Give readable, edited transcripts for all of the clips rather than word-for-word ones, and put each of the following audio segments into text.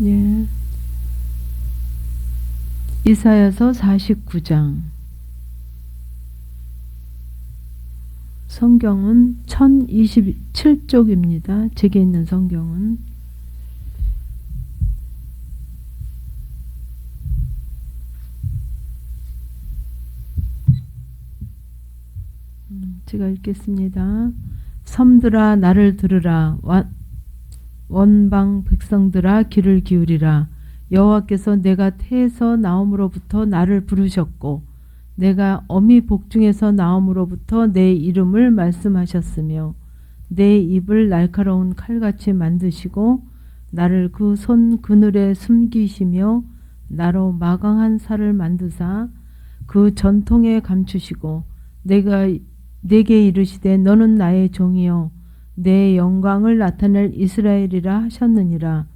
예. 이사야서 49장. 성경은 1027쪽입니다. 제게 있는 성경은. 제가 읽겠습니다. 섬들아 나를 들으라. 원방 백성들아 귀를 기울이라. 여호와께서 내가 태에서 나옴으로부터 나를 부르셨고 내가 어미 복중에서 나옴으로부터 내 이름을 말씀하셨으며 내 입을 날카로운 칼같이 만드시고 나를 그 손 그늘에 숨기시며 나로 마강한 살을 만드사 그 전통에 감추시고 내게 이르시되 너는 나의 종이요 내 영광을 나타낼 이스라엘이라 하셨느니라.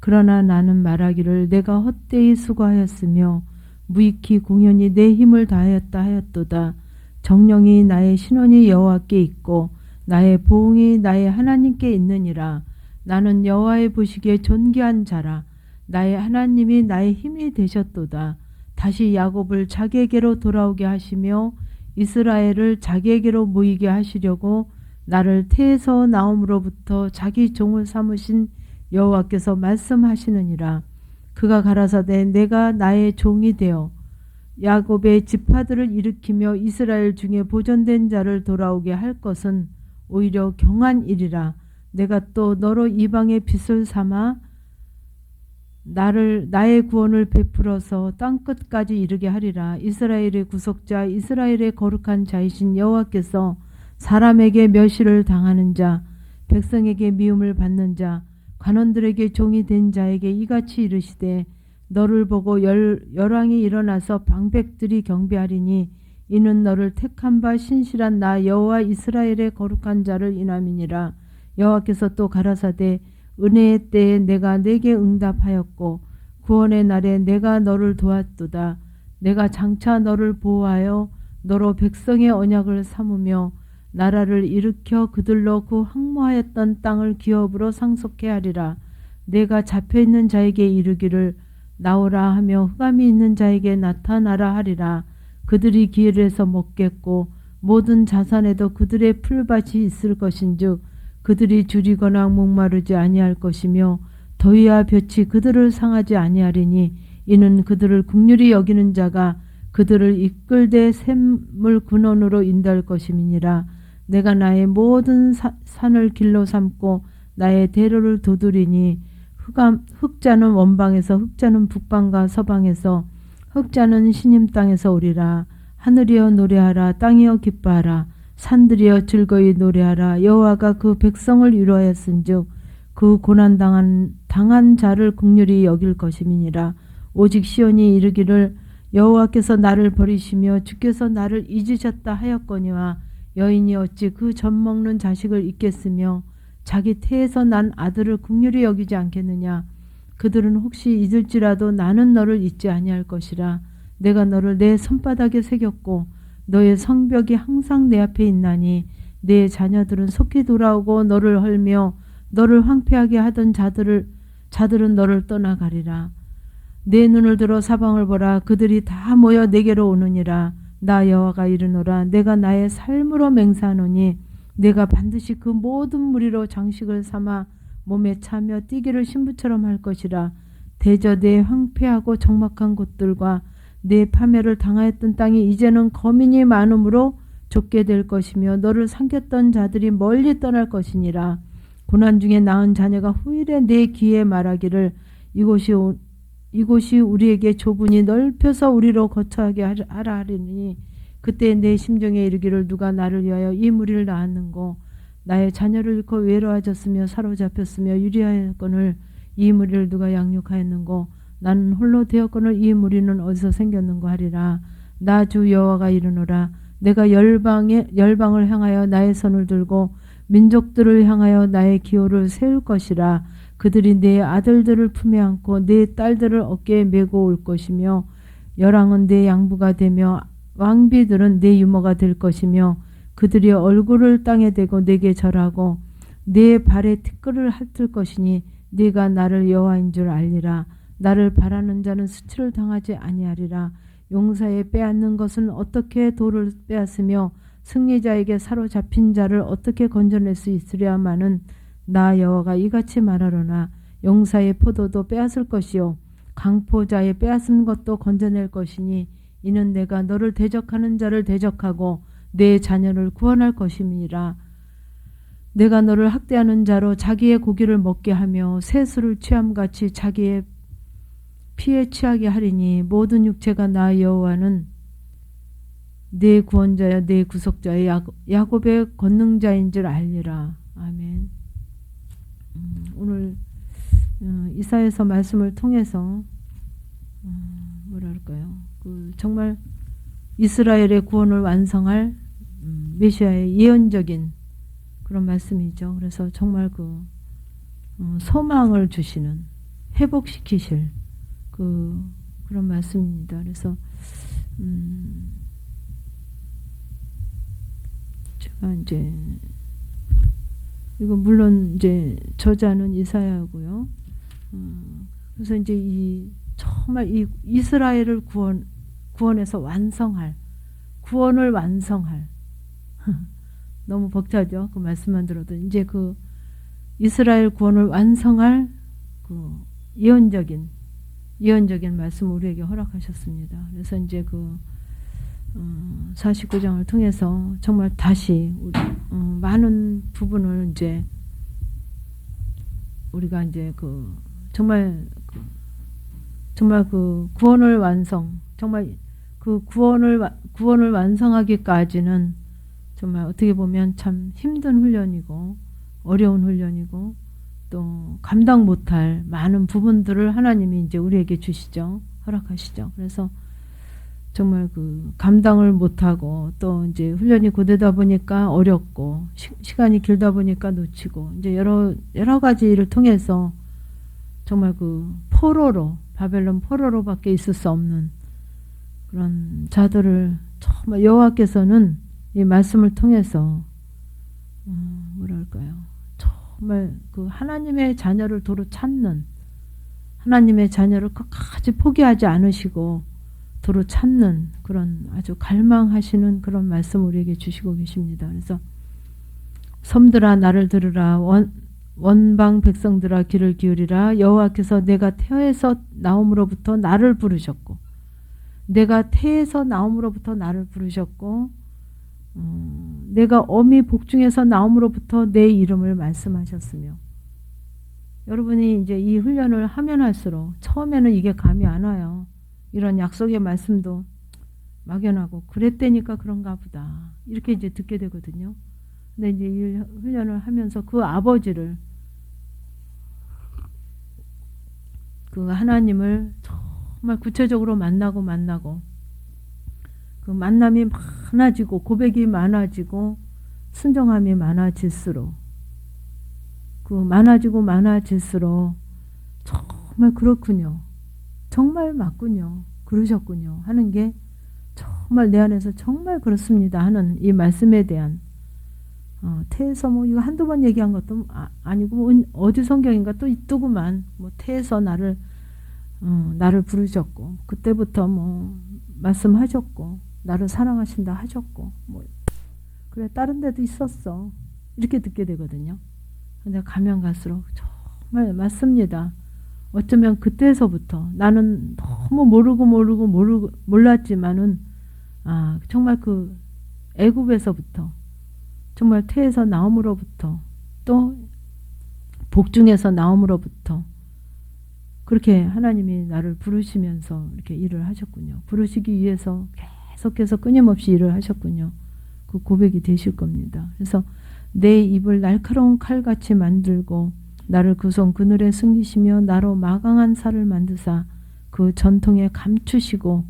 그러나 나는 말하기를 내가 헛되이 수고하였으며 무익히 공연히 내 힘을 다하였다 하였도다. 정령이 나의 신원이 여호와께 있고 나의 보응이 나의 하나님께 있느니라. 나는 여호와의 보시기에 존귀한 자라. 나의 하나님이 나의 힘이 되셨도다. 다시 야곱을 자기에게로 돌아오게 하시며 이스라엘을 자기에게로 모이게 하시려고 나를 태에서 나옴으로부터 자기 종을 삼으신 여호와께서 말씀하시느니라. 그가 가라사대 내가 나의 종이 되어 야곱의 지파들을 일으키며 이스라엘 중에 보존된 자를 돌아오게 할 것은 오히려 경한 일이라. 내가 또 너로 이방의 빛을 삼아 나의 구원을 베풀어서 땅끝까지 이르게 하리라. 이스라엘의 구속자 이스라엘의 거룩한 자이신 여호와께서 사람에게 멸시를 당하는 자 백성에게 미움을 받는 자 관원들에게 종이 된 자에게 이같이 이르시되 너를 보고 열왕이 일어나서 방백들이 경배하리니 이는 너를 택한 바 신실한 나 여호와 이스라엘의 거룩한 자를 인함이니라. 여호와께서 또 가라사대 은혜의 때에 내가 네게 응답하였고 구원의 날에 내가 너를 도왔도다. 내가 장차 너를 보호하여 너로 백성의 언약을 삼으며 나라를 일으켜 그들로 그 황무하였던 땅을 기업으로 상속해 하리라. 내가 잡혀있는 자에게 이르기를 나오라 하며 흑암이 있는 자에게 나타나라 하리라. 그들이 길에서 먹겠고 모든 자산에도 그들의 풀밭이 있을 것인즉 그들이 줄이거나 목마르지 아니할 것이며 더위와 볕이 그들을 상하지 아니하리니 이는 그들을 긍휼히 여기는 자가 그들을 이끌되 샘물 근원으로 인도할 것임이니라. 내가 나의 모든 산을 길로 삼고 나의 대로를 두드리니 흑자는 원방에서 흑자는 북방과 서방에서 흑자는 신임 땅에서 오리라. 하늘이여 노래하라. 땅이여 기뻐하라. 산들이여 즐거이 노래하라. 여호와가 그 백성을 위로하였은즉 그 고난당한 자를 긍휼히 여길 것임이니라. 오직 시온이 이르기를 여호와께서 나를 버리시며 주께서 나를 잊으셨다 하였거니와 여인이 어찌 그 젖먹는 자식을 잊겠으며 자기 태에서 난 아들을 긍휼히 여기지 않겠느냐. 그들은 혹시 잊을지라도 나는 너를 잊지 아니할 것이라. 내가 너를 내 손바닥에 새겼고 너의 성벽이 항상 내 앞에 있나니 내 자녀들은 속히 돌아오고 너를 헐며 너를 황폐하게 하던 자들은 너를 떠나가리라. 내 눈을 들어 사방을 보라. 그들이 다 모여 내게로 오느니라. 나 여호와가 이르노라. 내가 나의 삶으로 맹세하노니 내가 반드시 그 모든 무리로 장식을 삼아 몸에 차며 띠기를 신부처럼 할 것이라. 대저 내 황폐하고 적막한 곳들과 내 파멸을 당하였던 땅이 이제는 거민이 많음으로 좁게 될 것이며 너를 삼켰던 자들이 멀리 떠날 것이니라. 고난 중에 낳은 자녀가 후일에 내 귀에 말하기를 이곳이 우리에게 좁으니 넓혀서 우리로 거처하게 하라 하리니 그때 내 심정에 이르기를 누가 나를 위하여 이 무리를 낳았는고 나의 자녀를 잃고 외로워졌으며 사로잡혔으며 유리하였거늘 이 무리를 누가 양육하였는고 나는 홀로 되었거늘 이 무리는 어디서 생겼는고 하리라. 나 주 여호와가 이르노라. 내가 열방을 향하여 나의 손을 들고 민족들을 향하여 나의 기호를 세울 것이라. 그들이 내 아들들을 품에 안고 내 딸들을 어깨에 메고 올 것이며 열왕은 내 양부가 되며 왕비들은 내 유모가 될 것이며 그들이 얼굴을 땅에 대고 내게 절하고 내 발에 티끌을 핥을 것이니 네가 나를 여호와인 줄 알리라. 나를 바라는 자는 수치를 당하지 아니하리라. 용사에 빼앗는 것은 어떻게 돌을 빼앗으며 승리자에게 사로잡힌 자를 어떻게 건져낼 수 있으랴마는 나 여호와가 이같이 말하노라. 용사의 포도도 빼앗을 것이요 강포자의 빼앗은 것도 건져낼 것이니 이는 내가 너를 대적하는 자를 대적하고 내 자녀를 구원할 것임이라. 내가 너를 학대하는 자로 자기의 고기를 먹게 하며 새술을 취함같이 자기의 피에 취하게 하리니 모든 육체가 나 여호와는 내 구원자여 내 구속자여 야곱의 권능자인 줄 알리라. 아멘. 오늘 이사야서 말씀을 통해서 뭐랄까요? 정말 이스라엘의 구원을 완성할 메시아의 예언적인 그런 말씀이죠. 그래서 정말 소망을 주시는 회복시키실 그런 말씀입니다. 그래서 제가 이제 이거 물론 이제 저자는 이사야고요. 그래서 이제 정말 이 이스라엘을 구원해서 구원을 완성할 너무 벅차죠. 그 말씀만 들어도 이제 이스라엘 구원을 완성할 예언적인 말씀을 우리에게 허락하셨습니다. 그래서 이제 49장을 통해서 정말 다시 많은 부분을 이제 우리가 이제 정말 구원을 정말 구원을 완성하기까지는 정말 어떻게 보면 참 힘든 훈련이고 어려운 훈련이고 또 감당 못할 많은 부분들을 하나님이 이제 우리에게 주시죠. 허락하시죠. 그래서 정말 감당을 못하고 또 이제 훈련이 고되다 보니까 어렵고 시간이 길다 보니까 놓치고 이제 여러 가지 일을 통해서 정말 바벨론 포로로밖에 있을 수 없는 그런 자들을 정말 여호와께서는 이 말씀을 통해서 뭐랄까요? 정말 하나님의 자녀를 도로 찾는 하나님의 자녀를 끝까지 포기하지 않으시고 도로 찾는 그런 아주 갈망하시는 그런 말씀 우리에게 주시고 계십니다. 그래서 섬들아 나를 들으라 원방 백성들아 귀를 기울이라. 여호와께서 내가 태에서 나옴으로부터 나를 부르셨고 내가 태에서 나옴으로부터 나를 부르셨고 내가 어미 복중에서 나옴으로부터 내 이름을 말씀하셨으며 여러분이 이제 이 훈련을 하면 할수록 처음에는 이게 감이 안 와요. 이런 약속의 말씀도 막연하고 그랬다니까 그런가 보다 이렇게 이제 듣게 되거든요. 근데 이제 이 훈련을 하면서 아버지를 하나님을 정말 구체적으로 만나고 만남이 많아지고 고백이 많아지고 순종함이 많아질수록 많아질수록 정말 그렇군요. 정말 맞군요. 그러셨군요. 하는 게 정말 내 안에서 정말 그렇습니다. 하는 이 말씀에 대한 태에서 이거 한두 번 얘기한 것도 아니고 어디 성경인가 또 있더구만 태에서 나를 부르셨고 그때부터 말씀하셨고 나를 사랑하신다 하셨고 그래 다른 데도 있었어 이렇게 듣게 되거든요. 근데 가면 갈수록 정말 맞습니다. 어쩌면 그때서부터 나는 너무 몰랐지만은 정말 애굽에서부터 정말 태에서 나옴으로부터 또 복중에서 나옴으로부터 그렇게 하나님이 나를 부르시면서 이렇게 일을 하셨군요. 부르시기 위해서 계속해서 끊임없이 일을 하셨군요. 그 고백이 되실 겁니다. 그래서 내 입을 날카로운 칼같이 만들고 나를 그 손 그늘에 숨기시며 나로 마강한 살을 만드사 그 전통에 감추시고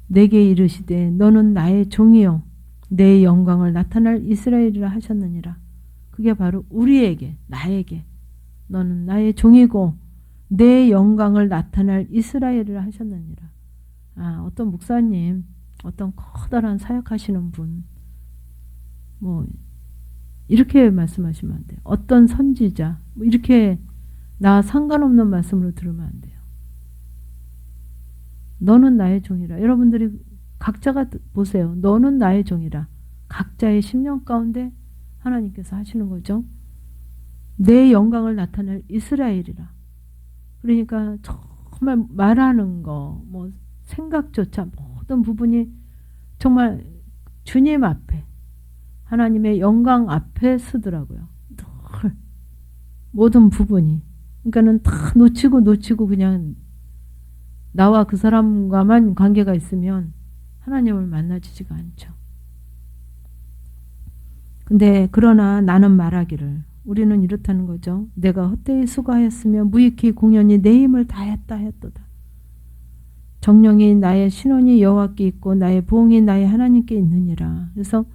내게 이르시되 너는 나의 종이요 내 영광을 나타날 이스라엘이라 하셨느니라. 그게 바로 우리에게 나에게 너는 나의 종이고 내 영광을 나타날 이스라엘이라 하셨느니라. 어떤 목사님 어떤 커다란 사역하시는 분 이렇게 말씀하시면 안 돼요. 어떤 선지자 이렇게 나 상관없는 말씀으로 들으면 안 돼요. 너는 나의 종이라. 여러분들이 각자가 보세요. 너는 나의 종이라. 각자의 심령 가운데 하나님께서 하시는 거죠. 내 영광을 나타낼 이스라엘이라. 그러니까 정말 말하는 거, 뭐 생각조차 모든 부분이 정말 주님 앞에, 하나님의 영광 앞에 서더라고요. 늘 모든 부분이. 그러니까는 다 놓치고 그냥 나와 그 사람과만 관계가 있으면 하나님을 만나지지가 않죠. 근데 그러나 나는 말하기를, 우리는 이렇다는 거죠. 내가 헛되이 수고하였으며 무익히 공연히 내 힘을 다했다 했도다. 정령이 나의 신원이 여호와께 있고 나의 보응이 나의 하나님께 있느니라. 그래서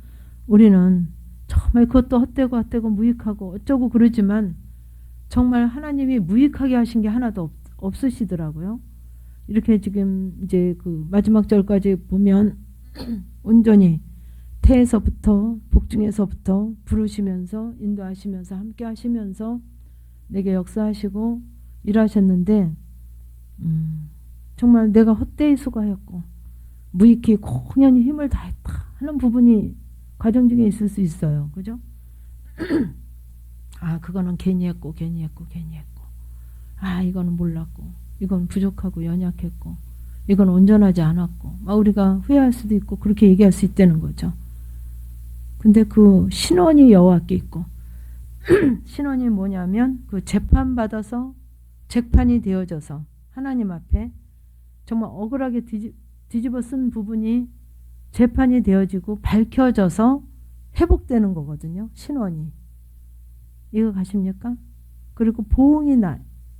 우리는 정말 그것도 헛되고 무익하고 어쩌고 그러지만 정말 하나님이 무익하게 하신 게 하나도 없으시더라고요. 이렇게 지금 이제 그 마지막 절까지 보면 온전히 태에서부터 복중에서부터 부르시면서 인도하시면서 함께 하시면서 내게 역사하시고 일하셨는데 정말 내가 헛되이 수고하였고 무익히 공연히 힘을 다했다 하는 부분이 과정 중에 있을 수 있어요. 그죠? 아, 그거는 괜히 했고 아, 이거는 몰랐고 이건 부족하고 연약했고 이건 온전하지 않았고 막 우리가 후회할 수도 있고 그렇게 얘기할 수 있다는 거죠. 근데 그 신원이 여호와께 있고 신원이 뭐냐면 그 재판받아서 재판이 되어져서 하나님 앞에 정말 억울하게 뒤집어 쓴 부분이 재판이 되어지고 밝혀져서 회복되는 거거든요. 신원이. 이거 가십니까? 그리고 보응이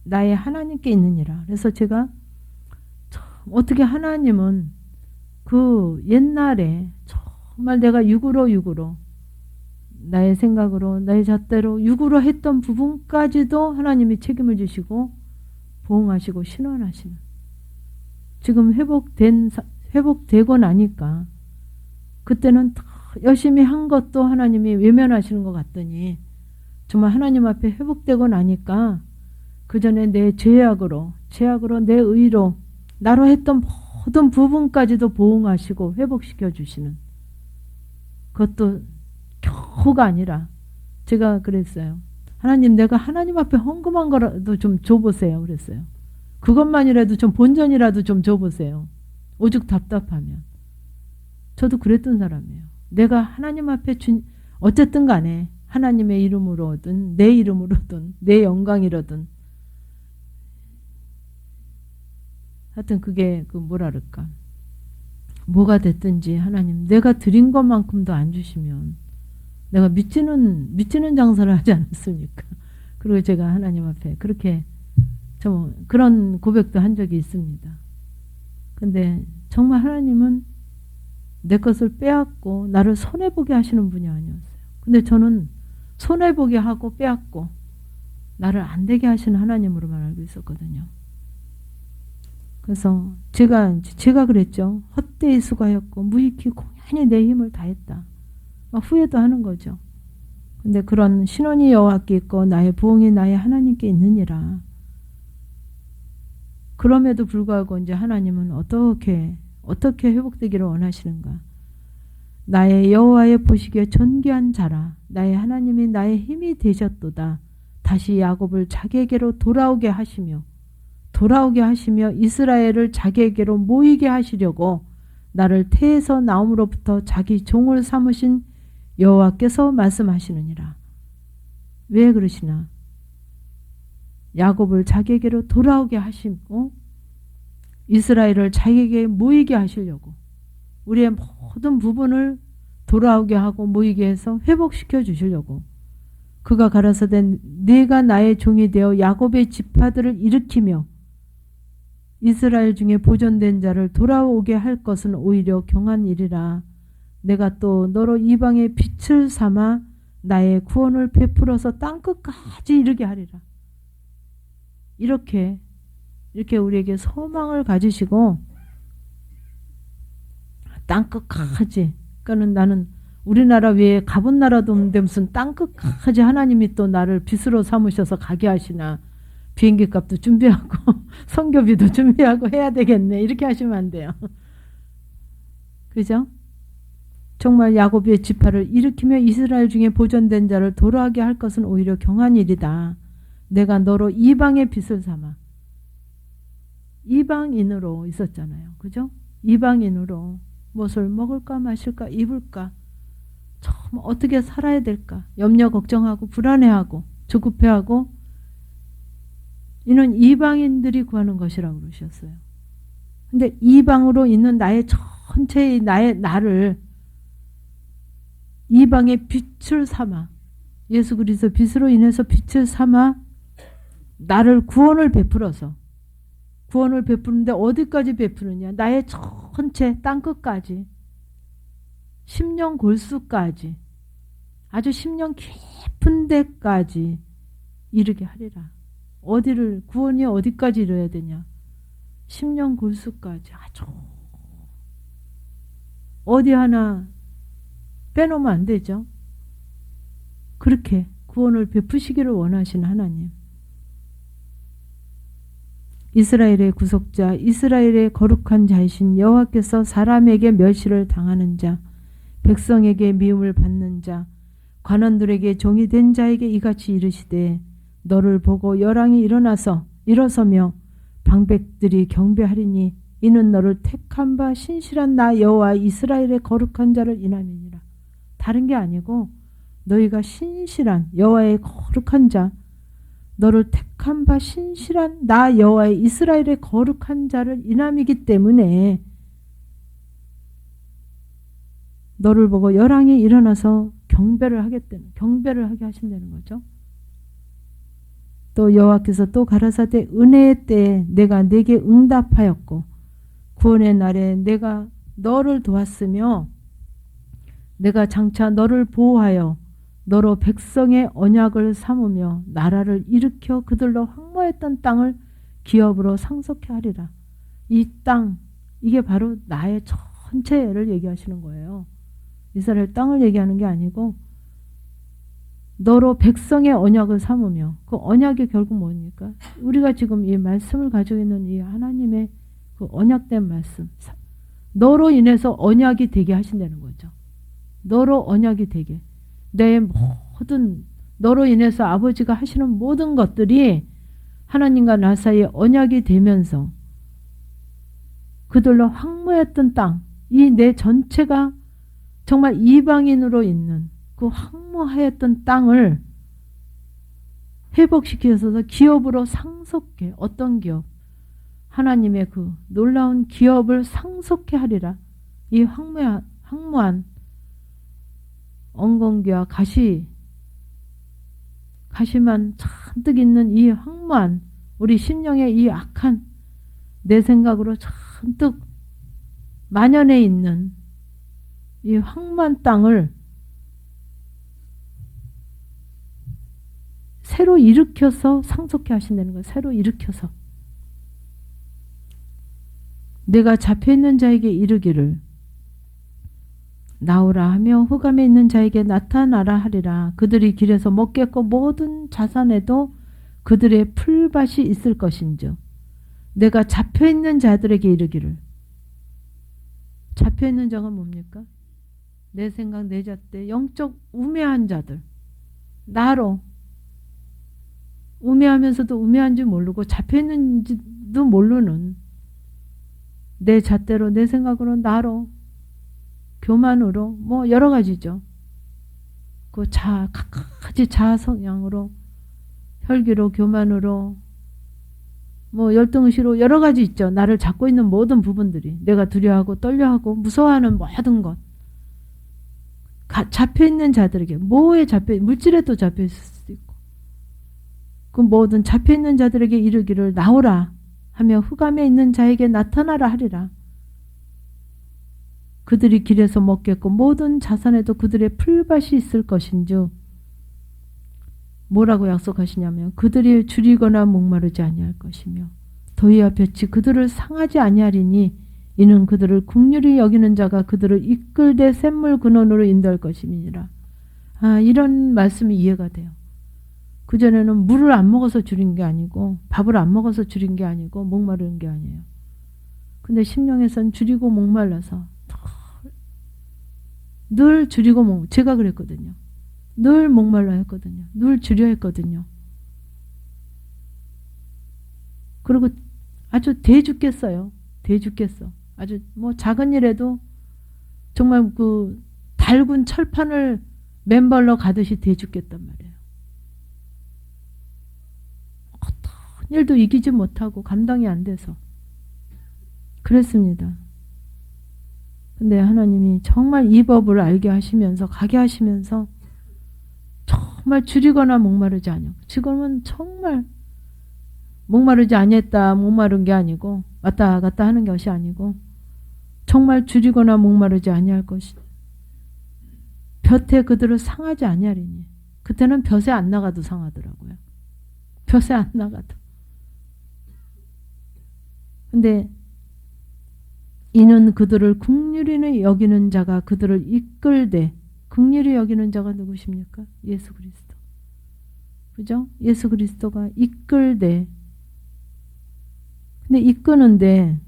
나의 하나님께 있느니라. 그래서 제가 어떻게 하나님은 그 옛날에 정말 내가 육으로 나의 생각으로 나의 잣대로 육으로 했던 부분까지도 하나님이 책임을 지시고 보응하시고 신원하시는, 지금 회복되고 나니까 그때는 더 열심히 한 것도 하나님이 외면하시는 것 같더니 정말 하나님 앞에 회복되고 나니까 그 전에 내 죄악으로 내 의로 나로 했던 모든 부분까지도 보응하시고 회복시켜 주시는, 그것도 겨우가 아니라 제가 그랬어요. 하나님, 내가 하나님 앞에 헌금한 거라도 좀 줘보세요. 그랬어요. 그것만이라도 좀 본전이라도 좀 줘보세요. 오죽 답답하면. 저도 그랬던 사람이에요. 내가 하나님 앞에 어쨌든 간에 하나님의 이름으로든 내 이름으로든 내 영광이로든 하여튼 그게 그 뭐라 그럴까, 뭐가 됐든지 내가 드린 것만큼도 안 주시면 내가 미치는 장사를 하지 않았습니까? 그리고 제가 하나님 앞에 그렇게 좀 그런 고백도 한 적이 있습니다. 근데 정말 하나님은 내 것을 빼앗고 나를 손해보게 하시는 분이 아니었어요. 근데 저는 손해보게 하고 빼앗고 나를 안 되게 하시는 하나님으로만 알고 있었거든요. 그래서 제가 그랬죠. 헛되이 수고하였고 무익히 공연히 내 힘을 다했다. 막 후회도 하는 거죠. 근데 그런 신원이 여호와께 있고 나의 보응이 나의 하나님께 있느니라. 그럼에도 불구하고 이제 하나님은 어떻게 회복되기를 원하시는가? 나의 여호와의 보시기에 존귀한 자라. 나의 하나님이 나의 힘이 되셨도다. 다시 야곱을 자기에게로 돌아오게 하시며 이스라엘을 자기에게로 모이게 하시려고 나를 태에서 나옴으로부터 자기 종을 삼으신 여호와께서 말씀하시느니라. 왜 그러시나? 야곱을 자기에게로 돌아오게 하시고 이스라엘을 자기에게 모이게 하시려고, 우리의 모든 부분을 돌아오게 하고 모이게 해서 회복시켜 주시려고 그가 가라사대 네가 나의 종이 되어 야곱의 지파들을 일으키며 이스라엘 중에 보존된 자를 돌아오게 할 것은 오히려 경한 일이라. 내가 또 너로 이방의 빛을 삼아 나의 구원을 베풀어서 땅끝까지 이르게 하리라. 이렇게 우리에게 소망을 가지시고 땅끝까지, 그러니까는 나는 우리나라 외에 가본 나라도 없는데 무슨 땅끝까지 하나님이 또 나를 빛으로 삼으셔서 가게 하시나, 비행기 값도 준비하고 선교비도 준비하고 해야 되겠네. 이렇게 하시면 안 돼요. 그죠? 정말 야곱의 지파를 일으키며 이스라엘 중에 보존된 자를 돌아가게 할 것은 오히려 경한 일이다. 내가 너로 이방의 빛을 삼아. 이방인으로 있었잖아요. 그죠? 이방인으로 무엇을 먹을까 마실까 입을까 참 어떻게 살아야 될까 염려 걱정하고 불안해하고 조급해하고 이는 이방인들이 구하는 것이라고 그러셨어요. 근데 이방으로 있는 나의 전체의 나를 이방의 빛을 삼아 예수 그리스도 빛으로 인해서 빛을 삼아 나를 구원을 베풀어서 구원을 베푸는데 어디까지 베푸느냐 나의 전체 땅끝까지 심령 골수까지 아주 심령 깊은 데까지 이르게 하리라. 어디를 구원이 어디까지 이뤄야 되냐 심령 골수까지 아주 어디 하나 빼놓으면 안 되죠. 그렇게 구원을 베푸시기를 원하시는 하나님. 이스라엘의 구속자, 이스라엘의 거룩한 자이신 여호와께서 사람에게 멸시를 당하는 자, 백성에게 미움을 받는 자, 관원들에게 종이 된 자에게 이같이 이르시되 너를 보고 열왕이 일어서며 방백들이 경배하리니 이는 너를 택한 바 신실한 나 여호와 이스라엘의 거룩한 자를 인함이니라. 다른 게 아니고 너희가 신실한 여호와의 거룩한 자 너를 택한 바 신실한 나 여호와의 이스라엘의 거룩한 자를 인함이기 때문에 너를 보고 열왕이 일어나서 경배를 하게 하신다는 거죠. 또 여호와께서 또 가라사대 은혜의 때에 내가 네게 응답하였고 구원의 날에 내가 너를 도왔으며 내가 장차 너를 보호하여 너로 백성의 언약을 삼으며 나라를 일으켜 그들로 황무했던 땅을 기업으로 상속케 하리라. 이 땅, 이게 바로 나의 전체를 얘기하시는 거예요. 이스라엘 땅을 얘기하는 게 아니고 너로 백성의 언약을 삼으며 그 언약이 결국 뭡니까? 우리가 지금 이 말씀을 가지고 있는 이 하나님의 그 언약된 말씀 너로 인해서 언약이 되게 하신다는 거죠. 너로 언약이 되게 내 모든 너로 인해서 아버지가 하시는 모든 것들이 하나님과 나 사이에 언약이 되면서 그들로 황무했던 땅, 이 내 전체가 정말 이방인으로 있는 그 황무하였던 땅을 회복시켜서 기업으로 상속해. 어떤 기업? 하나님의 그 놀라운 기업을 상속해 하리라. 이 황무한 엉겅귀와 가시만 잔뜩 있는 이 황무한 우리 심령의 이 악한 내 생각으로 잔뜩 만연해 있는 이 황무한 땅을 새로 일으켜서 상속해 하신다는 거예요. 새로 일으켜서 내가 잡혀있는 자에게 이르기를 나오라 하며 흑암에 있는 자에게 나타나라 하리라. 그들이 길에서 먹겠고 모든 자산에도 그들의 풀밭이 있을 것인즉 내가 잡혀있는 자들에게 이르기를. 잡혀있는 자가 뭡니까? 내 생각 내 잣대 영적 우매한 자들 나로 우매하면서도 우매한지 모르고 잡혀있는지도 모르는 내 잣대로 내 생각으로 나로 교만으로 뭐 여러 가지죠. 그 각가지 자아 성향으로 혈기로 교만으로 뭐 열등의식으로 여러 가지 있죠. 나를 잡고 있는 모든 부분들이 내가 두려워하고 떨려하고 무서워하는 모든 것 잡혀있는 자들에게 뭐에 물질에도 잡혀있을 수도 있고 그 모든 잡혀있는 자들에게 이르기를 나오라 하며 흑암에 있는 자에게 나타나라 하리라. 그들이 길에서 먹겠고 모든 자산에도 그들의 풀밭이 있을 것인즉 뭐라고 약속하시냐면 그들이 줄이거나 목마르지 아니할 것이며 더위와 볕이 그들을 상하지 아니하리니 이는 그들을 긍휼히 여기는 자가 그들을 이끌되 샘물 근원으로 인도할 것임이니라. 이런 말씀이 이해가 돼요. 그전에는 물을 안 먹어서 줄인 게 아니고 밥을 안 먹어서 줄인 게 아니고 목마른 게 아니에요. 근데 심령에선 줄이고 목말라서 늘 줄이고 제가 그랬거든요. 늘 목말라 했거든요. 늘 줄여 했거든요. 그리고 아주 대죽겠어요. 대죽겠어. 아주 뭐 작은 일에도 정말 그 달군 철판을 맨발로 가듯이 대죽겠단 말이에요. 어떤 일도 이기지 못하고 감당이 안 돼서 그랬습니다. 근데 하나님이 정말 이 법을 알게 하시면서 가게 하시면서 정말 줄이거나 목마르지 않고 지금은 정말 목마르지 않았다 목마른 게 아니고 왔다 갔다 하는 것이 아니고 정말 줄이거나 목마르지 아니할 것이 볕에 그들을 상하지 아니하리니 그때는 볕에 안 나가도 상하더라고요. 볕에 안 나가도. 근데 이는 그들을 긍휼히 여기는 자가 그들을 이끌되 긍휼히 여기는 자가 누구십니까? 예수 그리스도. 그죠? 예수 그리스도가 이끌되 근데 이끄는데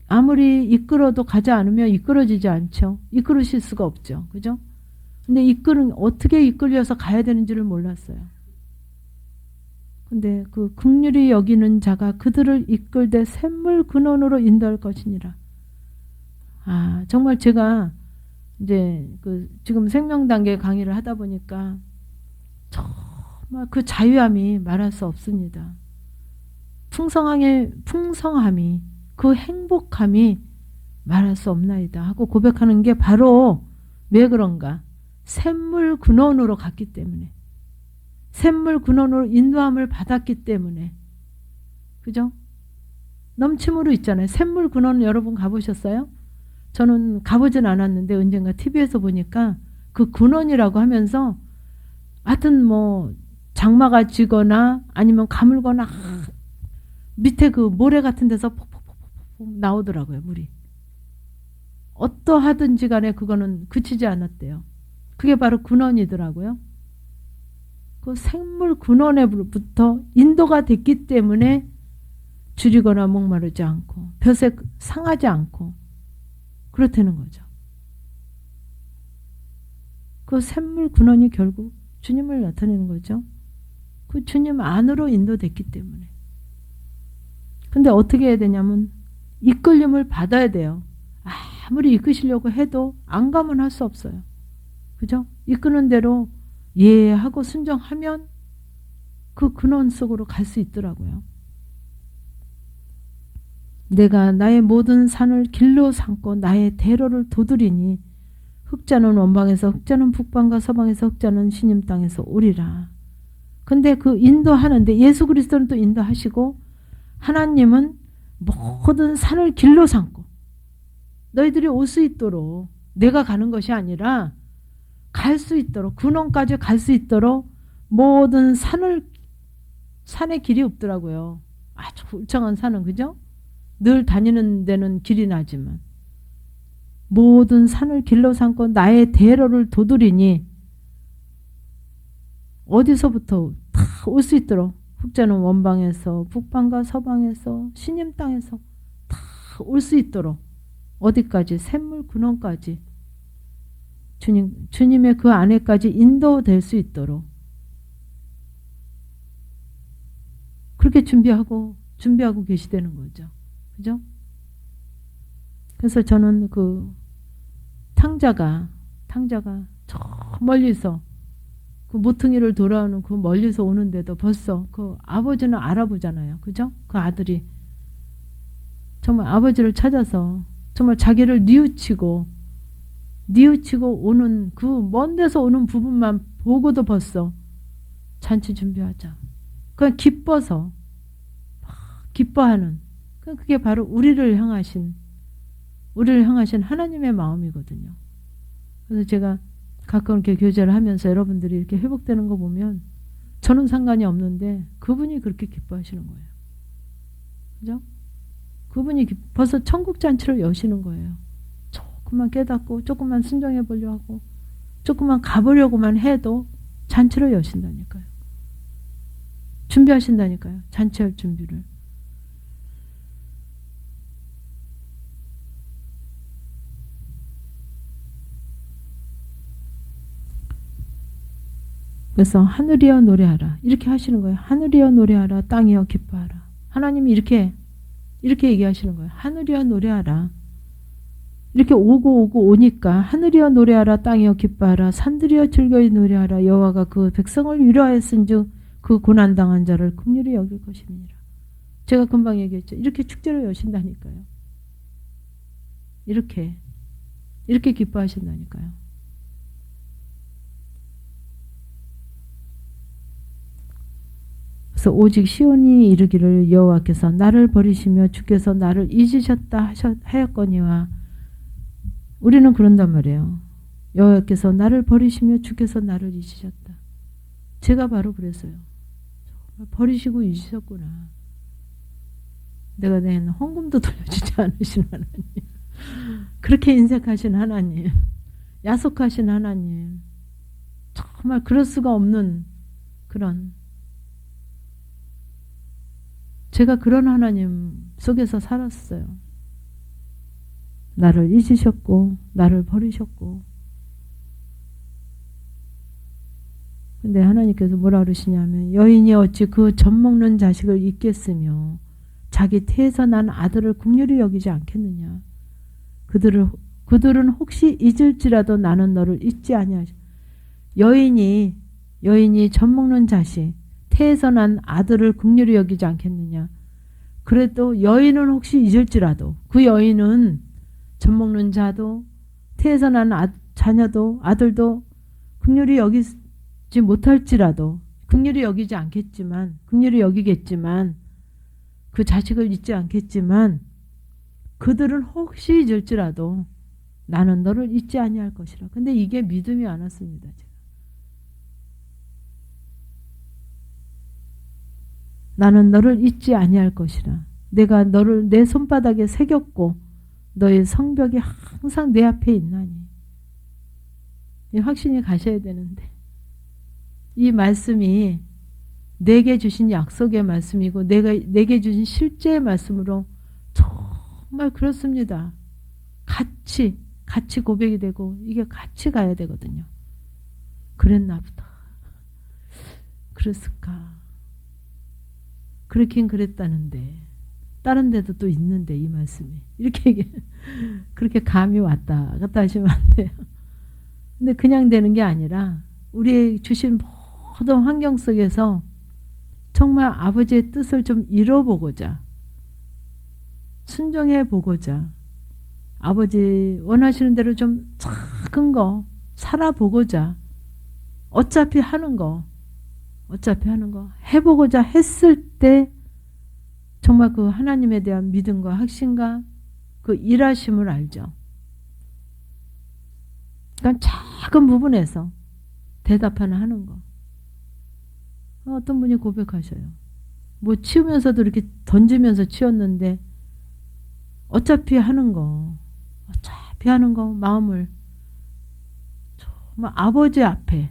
아무리 이끌어도 가지 않으면 이끌어지지 않죠. 이끌으실 수가 없죠. 그죠? 근데 어떻게 이끌려서 가야 되는지를 몰랐어요. 근데 그 긍휼히 여기는 자가 그들을 이끌되 샘물 근원으로 인도할 것이니라. 아, 정말 제가 이제 지금 생명단계 강의를 하다 보니까 정말 그 자유함이 말할 수 없습니다. 풍성함이 그 행복함이 말할 수 없나이다 하고 고백하는 게 바로 왜 그런가? 샘물 근원으로 갔기 때문에 샘물 근원으로 인도함을 받았기 때문에 그죠? 넘침으로 있잖아요. 샘물 근원 여러분 가보셨어요? 저는 가보진 않았는데 언젠가 TV에서 보니까 그 근원이라고 하면서 하여튼 뭐 장마가 지거나 아니면 가물거나 밑에 그 모래 같은 데서 폭폭폭폭 나오더라고요. 물이. 어떠하든지 간에 그거는 그치지 않았대요. 그게 바로 근원이더라고요. 그 생물 근원에부터 인도가 됐기 때문에 줄이거나 목마르지 않고 벼에 상하지 않고 그렇다는 거죠. 그 샘물 근원이 결국 주님을 나타내는 거죠. 그 주님 안으로 인도됐기 때문에. 근데 어떻게 해야 되냐면 이끌림을 받아야 돼요. 아무리 이끄시려고 해도 안 가면 할 수 없어요. 그죠? 이끄는 대로 예하고 순종하면 그 근원 속으로 갈 수 있더라고요. 내가 나의 모든 산을 길로 삼고 나의 대로를 도두리니 흑자는 원방에서 흑자는 북방과 서방에서 흑자는 신임 땅에서 오리라. 근데 그 인도하는데 예수 그리스도는 또 인도하시고 하나님은 모든 산을 길로 삼고 너희들이 올 수 있도록 내가 가는 것이 아니라 갈 수 있도록 근원까지 갈 수 있도록 모든 산에 길이 없더라고요. 아주 울창한 산은 그죠? 늘 다니는 데는 길이 나지만 모든 산을 길로 삼고 나의 대로를 도두리니 어디서부터 다 올 수 있도록 흑자는 원방에서 북방과 서방에서 신임 땅에서 다 올 수 있도록 어디까지 샘물 근원까지 주님의 그 안에까지 인도될 수 있도록 그렇게 준비하고 계시다는 거죠. 그죠? 그래서 저는 그 탕자가 저 멀리서 그 모퉁이를 돌아오는 그 멀리서 오는데도 벌써 그 아버지는 알아보잖아요. 그죠? 그 아들이 정말 아버지를 찾아서 정말 자기를 뉘우치고 오는 그 먼 데서 오는 부분만 보고도 벌써 잔치 준비하자. 그냥 기뻐하는 그게 바로 우리를 향하신 하나님의 마음이거든요. 그래서 제가 가끔 이렇게 교제를 하면서 여러분들이 이렇게 회복되는 거 보면 저는 상관이 없는데 그분이 그렇게 기뻐하시는 거예요. 그죠? 그분이 벌써 천국 잔치를 여시는 거예요. 조금만 깨닫고 조금만 순종해 보려고 하고 조금만 가보려고만 해도 잔치를 여신다니까요. 준비하신다니까요. 잔치할 준비를. 그래서 하늘이여 노래하라. 이렇게 하시는 거예요. 하늘이여 노래하라. 땅이여 기뻐하라. 하나님이 이렇게 얘기하시는 거예요. 하늘이여 노래하라. 이렇게 오고 오니까 하늘이여 노래하라. 땅이여 기뻐하라. 산들이여 즐거이 노래하라. 여호와가 그 백성을 위로하였은즉 그 고난당한 자를 긍휼히 여길 것이니라. 제가 금방 얘기했죠. 이렇게 축제를 여신다니까요. 이렇게 기뻐하신다니까요. 그래서 오직 시온이 이르기를 여호와께서 나를 버리시며 주께서 나를 잊으셨다 하였거니와, 우리는 그런단 말이에요. 여호와께서 나를 버리시며 주께서 나를 잊으셨다. 제가 바로 그랬어요. 버리시고 잊으셨구나. 내가 낸 헌금도 돌려주지 않으신 하나님, 그렇게 인색하신 하나님, 야속하신 하나님, 정말 그럴 수가 없는 그런, 제가 그런 하나님 속에서 살았어요. 나를 잊으셨고 나를 버리셨고. 근데 하나님께서 뭐라 그러시냐면, 여인이 어찌 그 젖먹는 자식을 잊겠으며 자기 태에서 난 아들을 긍휼히 여기지 않겠느냐. 그들은 혹시 잊을지라도 나는 너를 잊지 아니하시. 여인이 젖먹는 자식 태에서 난 아들을 긍휼히 여기지 않겠느냐. 그래도 여인은 혹시 잊을지라도, 그 여인은 젖먹는 자도 태에서 난 자녀도 아들도 긍휼히 여기지 못할지라도, 긍휼히 여기지 않겠지만, 긍휼히 여기겠지만, 그 자식을 잊지 않겠지만, 그들은 혹시 잊을지라도 나는 너를 잊지 아니할 것이라. 근데 이게 믿음이 안 왔습니다. 제가. 나는 너를 잊지 아니할 것이라. 내가 너를 내 손바닥에 새겼고 너의 성벽이 항상 내 앞에 있나니. 이 확신이 가셔야 되는데, 이 말씀이 내게 주신 약속의 말씀이고 내게 주신 실제의 말씀으로 정말 그렇습니다. 같이 고백이 되고 이게 같이 가야 되거든요. 그랬나 보다. 그랬을까. 그렇긴 그랬다는데 다른 데도 또 있는데 이 말씀이 이렇게 그렇게 감이 왔다 갔다 하시면 안 돼요. 근데 그냥 되는 게 아니라 우리 주신 모든 환경 속에서 정말 아버지의 뜻을 좀 이뤄보고자, 순종해 보고자, 아버지 원하시는 대로 좀 작은 거 살아보고자, 어차피 하는 거 해보고자 했을 때 정말 그 하나님에 대한 믿음과 확신과 그 일하심을 알죠. 그러니까 작은 부분에서 대답하는 하는 거. 어떤 분이 고백하셔요. 뭐 치우면서도 이렇게 던지면서 치웠는데 어차피 하는 거 마음을 정말 아버지 앞에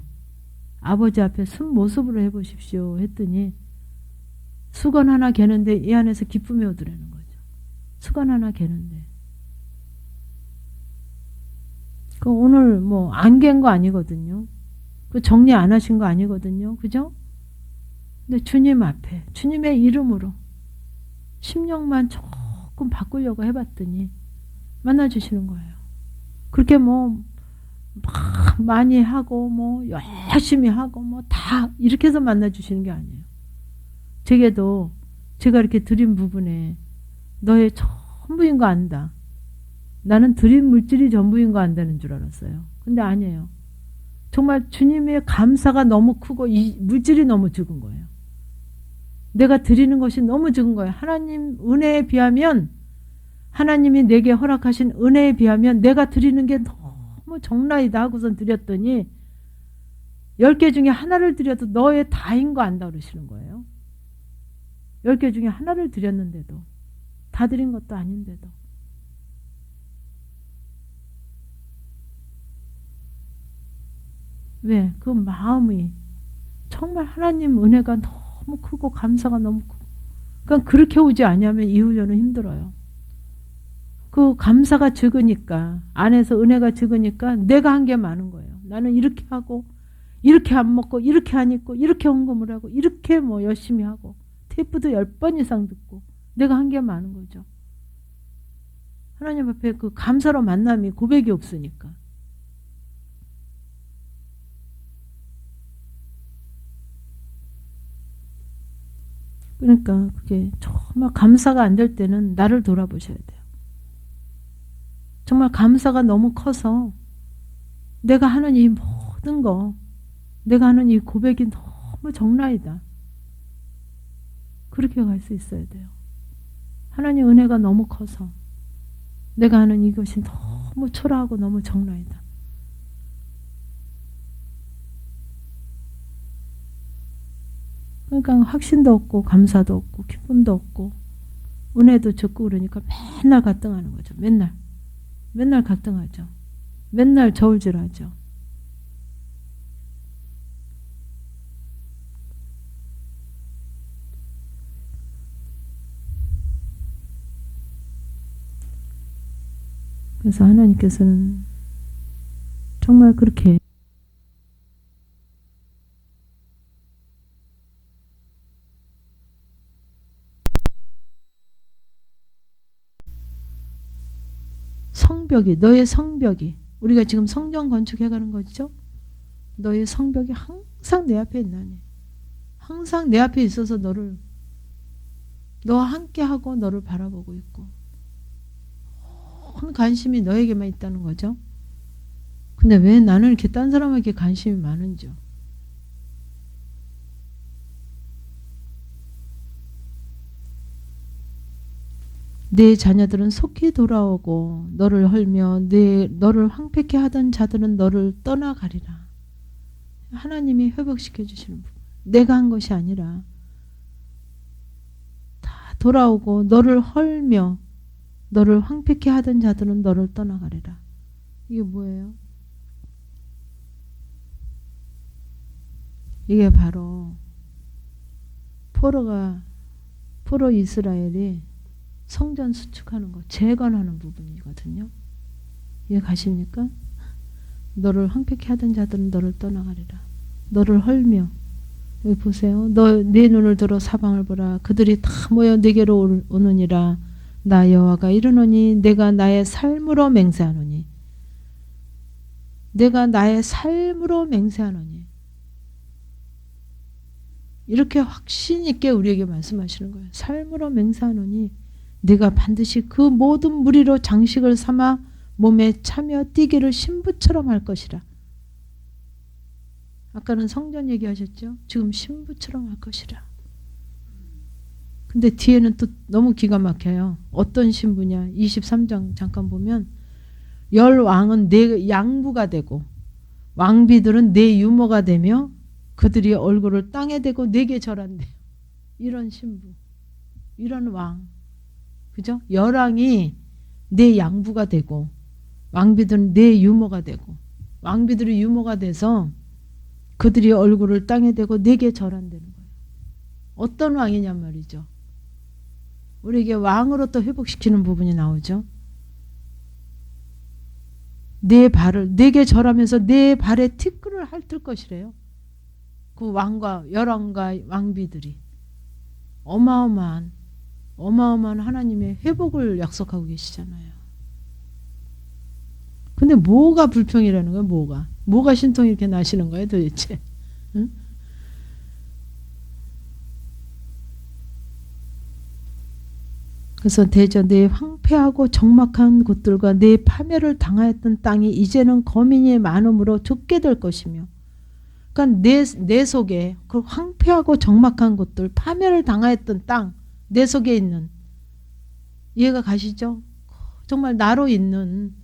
순 모습으로 해보십시오 했더니 수건 하나 개는데 이 안에서 기쁨이 오더라는 거죠. 수건 하나 개는데. 그 오늘 뭐 안 갠 거 아니거든요. 그 정리 안 하신 거 아니거든요. 그죠? 근데 주님 앞에 주님의 이름으로 심령만 조금 바꾸려고 해봤더니 만나주시는 거예요. 그렇게 뭐 막 많이 하고 뭐 열심히 하고 뭐 다 이렇게 해서 만나주시는 게 아니에요. 제게도 제가 이렇게 드린 부분에 너의 전부인 거 안다. 나는 드린 물질이 전부인 거 안다는 줄 알았어요. 근데 아니에요. 정말 주님의 감사가 너무 크고 이 물질이 너무 적은 거예요. 내가 드리는 것이 너무 적은 거예요. 하나님 은혜에 비하면, 하나님이 내게 허락하신 은혜에 비하면 내가 드리는 게 너무 적나이다 하고선 드렸더니 10개 중에 하나를 드려도 너의 다인 거 안다 그러시는 거예요. 10개 중에 하나를 드렸는데도, 다 드린 것도 아닌데도. 왜? 그 마음이 정말 하나님 은혜가 너무 크고 감사가 너무 크고, 그러니까 그렇게 오지 않으면 이 훈련은 힘들어요. 그 감사가 적으니까, 안에서 은혜가 적으니까 내가 한 게 많은 거예요. 나는 이렇게 하고, 이렇게 안 먹고, 이렇게 안 입고, 이렇게 헌금을 하고, 이렇게 뭐 열심히 하고, 테이프도 10번 이상 듣고, 내가 한 게 많은 거죠. 하나님 앞에 그 감사로 만남이 고백이 없으니까. 그러니까 그게 정말 감사가 안 될 때는 나를 돌아보셔야 돼요. 정말 감사가 너무 커서 내가 하는 이 모든 거, 내가 하는 이 고백이 너무 적나이다. 그렇게 갈 수 있어야 돼요. 하나님 은혜가 너무 커서 내가 하는 이것이 너무 초라하고 너무 적나이다. 그러니까 확신도 없고 감사도 없고 기쁨도 없고 은혜도 적고 그러니까 맨날 갈등하는 거죠. 맨날 갈등하죠. 맨날 저울질하죠. 그래서 하나님께서는 정말 그렇게 성벽이, 너의 성벽이, 우리가 지금 성전 건축해가는 거죠. 너의 성벽이 항상 내 앞에 있나니, 항상 내 앞에 있어서 너와 함께하고 너를 바라보고 있고 온 관심이 너에게만 있다는 거죠. 근데 왜 나는 이렇게 딴 사람에게 관심이 많은지요. 내 자녀들은 속히 돌아오고 너를 헐며 너를 황폐케 하던 자들은 너를 떠나가리라. 하나님이 회복시켜 주시는 부분. 내가 한 것이 아니라 다 돌아오고 너를 헐며 너를 황폐케 하던 자들은 너를 떠나가리라. 이게 뭐예요? 이게 바로 포로 이스라엘이 성전 수축하는 거, 재건하는 부분이거든요. 이해 가십니까? 너를 황폐케 하던 자들은 너를 떠나가리라. 너를 헐며, 여기 보세요. 내 눈을 들어 사방을 보라. 그들이 다 모여 내게로 오느니라. 나 여호와가 이르노니 내가 나의 삶으로 맹세하노니. 내가 나의 삶으로 맹세하노니. 이렇게 확신 있게 우리에게 말씀하시는 거예요. 삶으로 맹세하노니 네가 반드시 그 모든 무리로 장식을 삼아 몸에 차며 뛰기를 신부처럼 할 것이라. 아까는 성전 얘기하셨죠? 지금 신부처럼 할 것이라. 근데 뒤에는 또 너무 기가 막혀요. 어떤 신부냐? 23장 잠깐 보면 열 왕은 내 양부가 되고 왕비들은 내 유모가 되며 그들이 얼굴을 땅에 대고 내게 절한대요. 이런 신부, 이런 왕. 그죠? 열왕이 내 양부가 되고 왕비들은 내 유모가 되고 왕비들이 유모가 돼서 그들이 얼굴을 땅에 대고 내게 절한다는 거예요. 어떤 왕이냔 말이죠. 우리에게 왕으로 또 회복시키는 부분이 나오죠. 내 발을 내게 절하면서 내 발에 티끌을 핥을 것이래요. 그 왕과 열왕과 왕비들이 어마어마한 하나님의 회복을 약속하고 계시잖아요. 근데 뭐가 불평이라는 거예요? 뭐가 신통이 이렇게 나시는 거예요 도대체? 응? 그래서 대저 내 황폐하고 적막한 곳들과 내 파멸을 당하였던 땅이 이제는 거민이 많음으로 좁게 될 것이며, 그러니까 내 속에 그 황폐하고 적막한 곳들, 파멸을 당하였던 땅, 내 속에 있는, 이해가 가시죠? 정말 나로 있는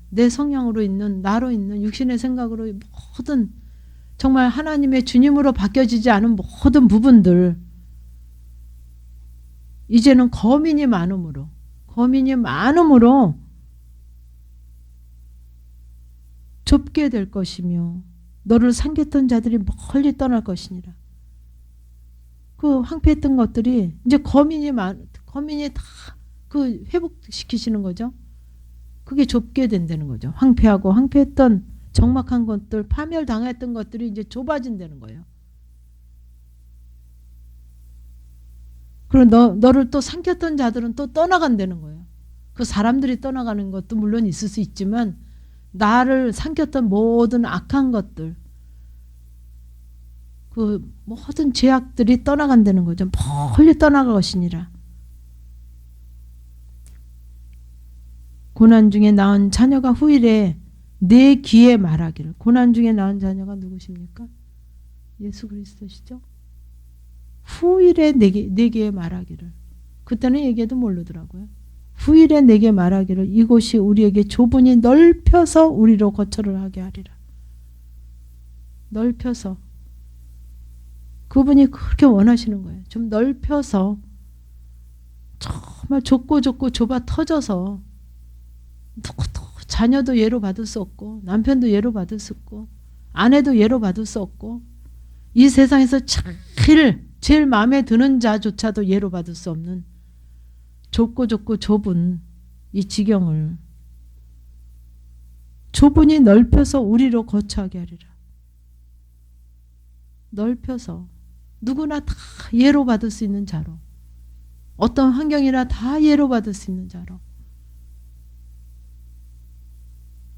내 성향으로 있는 나로 있는 육신의 생각으로 모든 정말 하나님의 주님으로 바뀌어지지 않은 모든 부분들, 이제는 거민이 많음으로 좁게 될 것이며 너를 삼켰던 자들이 멀리 떠날 것이니라. 그 황폐했던 것들이 이제 거민이 다 그 회복시키시는 거죠. 그게 좁게 된다는 거죠. 황폐했던 적막한 것들, 파멸당했던 것들이 이제 좁아진다는 거예요. 그리고 너를 또 삼켰던 자들은 또 떠나간다는 거예요. 그 사람들이 떠나가는 것도 물론 있을 수 있지만 나를 삼켰던 모든 악한 것들, 그 모든 죄악들이 떠나간다는 거죠. 멀리 떠나갈 것이니라. 고난 중에 낳은 자녀가 후일에 내 귀에 말하기를. 고난 중에 낳은 자녀가 누구십니까? 예수 그리스도시죠. 후일에 내 귀에 말하기를. 그때는 얘기해도 모르더라고요. 후일에 내게 말하기를 이곳이 우리에게 좁으니 넓혀서 우리로 거처를 하게 하리라. 넓혀서. 그분이 그렇게 원하시는 거예요. 좀 넓혀서 정말 좁고 좁아 터져서 누구도 자녀도 예로 받을 수 없고 남편도 예로 받을 수 없고 아내도 예로 받을 수 없고 이 세상에서 제일 마음에 드는 자조차도 예로 받을 수 없는 좁고 좁은 이 지경을 좁으니 넓혀서 우리로 거처하게 하리라. 넓혀서 누구나 다 예로 받을 수 있는 자로, 어떤 환경이라 다 예로 받을 수 있는 자로,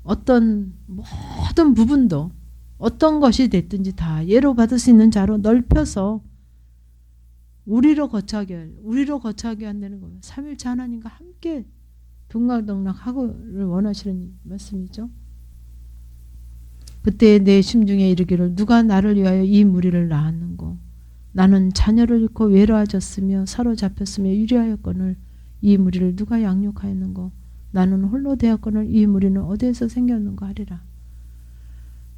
어떤 모든 부분도 어떤 것이 됐든지 다 예로 받을 수 있는 자로 넓혀서 우리로 거처하게 한다는 거예요. 삼일체 하나님과 함께 동락동락하고를 원하시는 말씀이죠. 그때 내 심중에 이르기를 누가 나를 위하여 이 무리를 낳았는고 나는 자녀를 잃고 외로워졌으며 사로잡혔으며 유리하였거늘 이 무리를 누가 양육하였는고 나는 홀로 되었거늘 이 무리는 어디에서 생겼는가 하리라.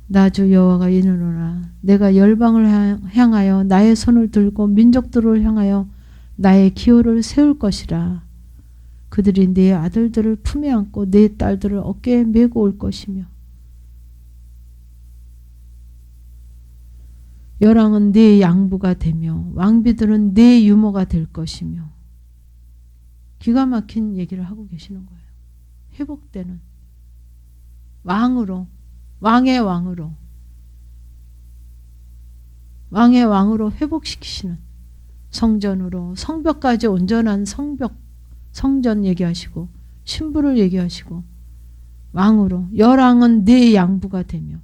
나 주 여호와가 이르노라. 내가 열방을 향하여 나의 손을 들고 민족들을 향하여 나의 기호를 세울 것이라. 그들이 네 아들들을 품에 안고 네 딸들을 어깨에 메고 올 것이며 열왕은 네 양부가 되며 왕비들은 네 유모가 될 것이며. 기가 막힌 얘기를 하고 계시는 거예요. 회복되는 왕으로, 왕의 왕으로 회복시키시는, 성전으로 성벽까지 온전한 성전 얘기하시고 신부를 얘기하시고 왕으로 열왕은 네 양부가 되며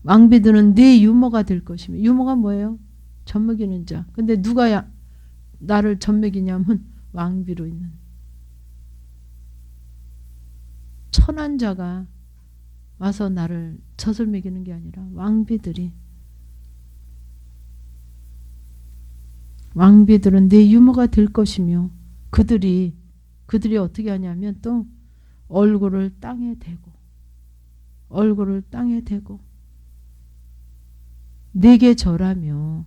왕비들은 네 유모가 될 것이며. 유모가 뭐예요? 젖먹이는 자. 근데 누가 나를 젖먹이냐면 왕비로 있는 천한 자가 와서 나를 젖을 먹이는 게 아니라 왕비들은 내 유모가 될 것이며 그들이 어떻게 하냐면 또 얼굴을 땅에 대고 내게 절하며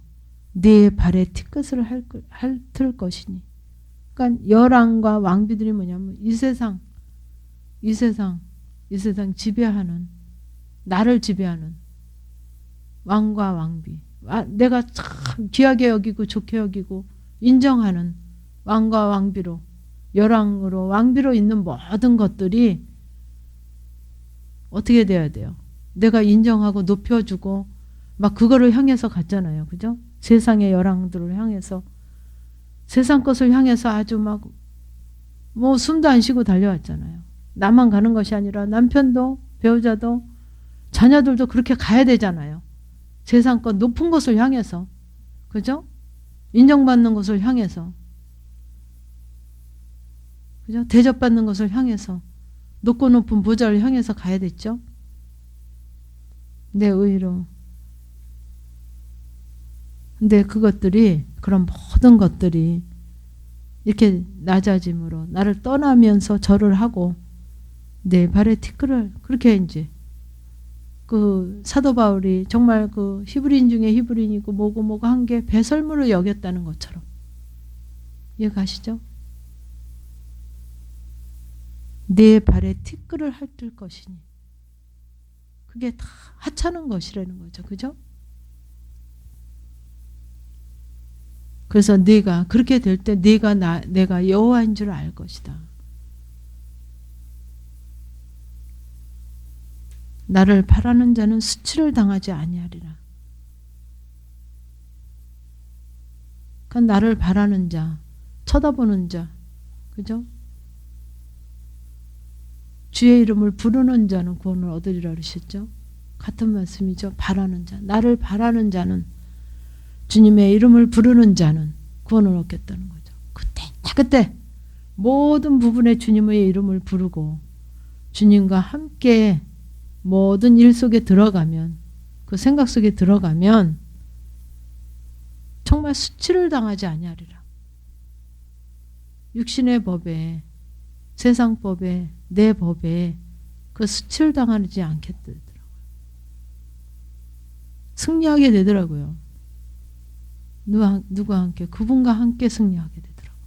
내 발에 티끝을 핥을 것이니. 그러니까 열왕과 왕비들이 뭐냐면 이 세상 지배하는, 나를 지배하는 왕과 왕비, 내가 참 귀하게 여기고 좋게 여기고 인정하는 왕과 왕비로, 열왕으로 왕비로 있는 모든 것들이 어떻게 돼야 돼요? 내가 인정하고 높여주고 막 그거를 향해서 갔잖아요. 그죠? 세상의 열왕들을 향해서, 세상 것을 향해서 아주 막 뭐 숨도 안 쉬고 달려왔잖아요. 나만 가는 것이 아니라 남편도 배우자도 자녀들도 그렇게 가야 되잖아요. 세상 것 높은 것을 향해서, 그죠? 인정받는 것을 향해서, 그죠? 대접받는 것을 향해서, 높은 보좌를 향해서 가야 됐죠. 내 의로. 근데 그런 모든 것들이 이렇게 낮아짐으로 나를 떠나면서 절을 하고 내 발에 티끌을, 그렇게 이제 그 사도 바울이 정말 그 히브리인 중에 히브리인이고 뭐고 한 게 배설물을 여겼다는 것처럼. 이해가시죠? 내 발에 티끌을 핥을 것이니. 그게 다 하찮은 것이라는 거죠. 그죠? 그래서 네가 그렇게 될 때 내가 여호와인 줄 알 것이다. 나를 바라는 자는 수치를 당하지 아니하리라. 그러니까 나를 바라는 자, 쳐다보는 자, 그죠? 주의 이름을 부르는 자는 구원을 얻으리라 그러셨죠? 같은 말씀이죠. 바라는 자, 나를 바라는 자는, 주님의 이름을 부르는 자는 구원을 얻겠다는 거죠. 그때 모든 부분에 주님의 이름을 부르고 주님과 함께 모든 일 속에 들어가면, 그 생각 속에 들어가면 정말 수치를 당하지 아니하리라. 육신의 법에, 세상 법에, 내 법에 그 수치를 당하지 않게 되더라고요. 승리하게 되더라고요. 누구와 함께? 그분과 함께 승리하게 되더라고요.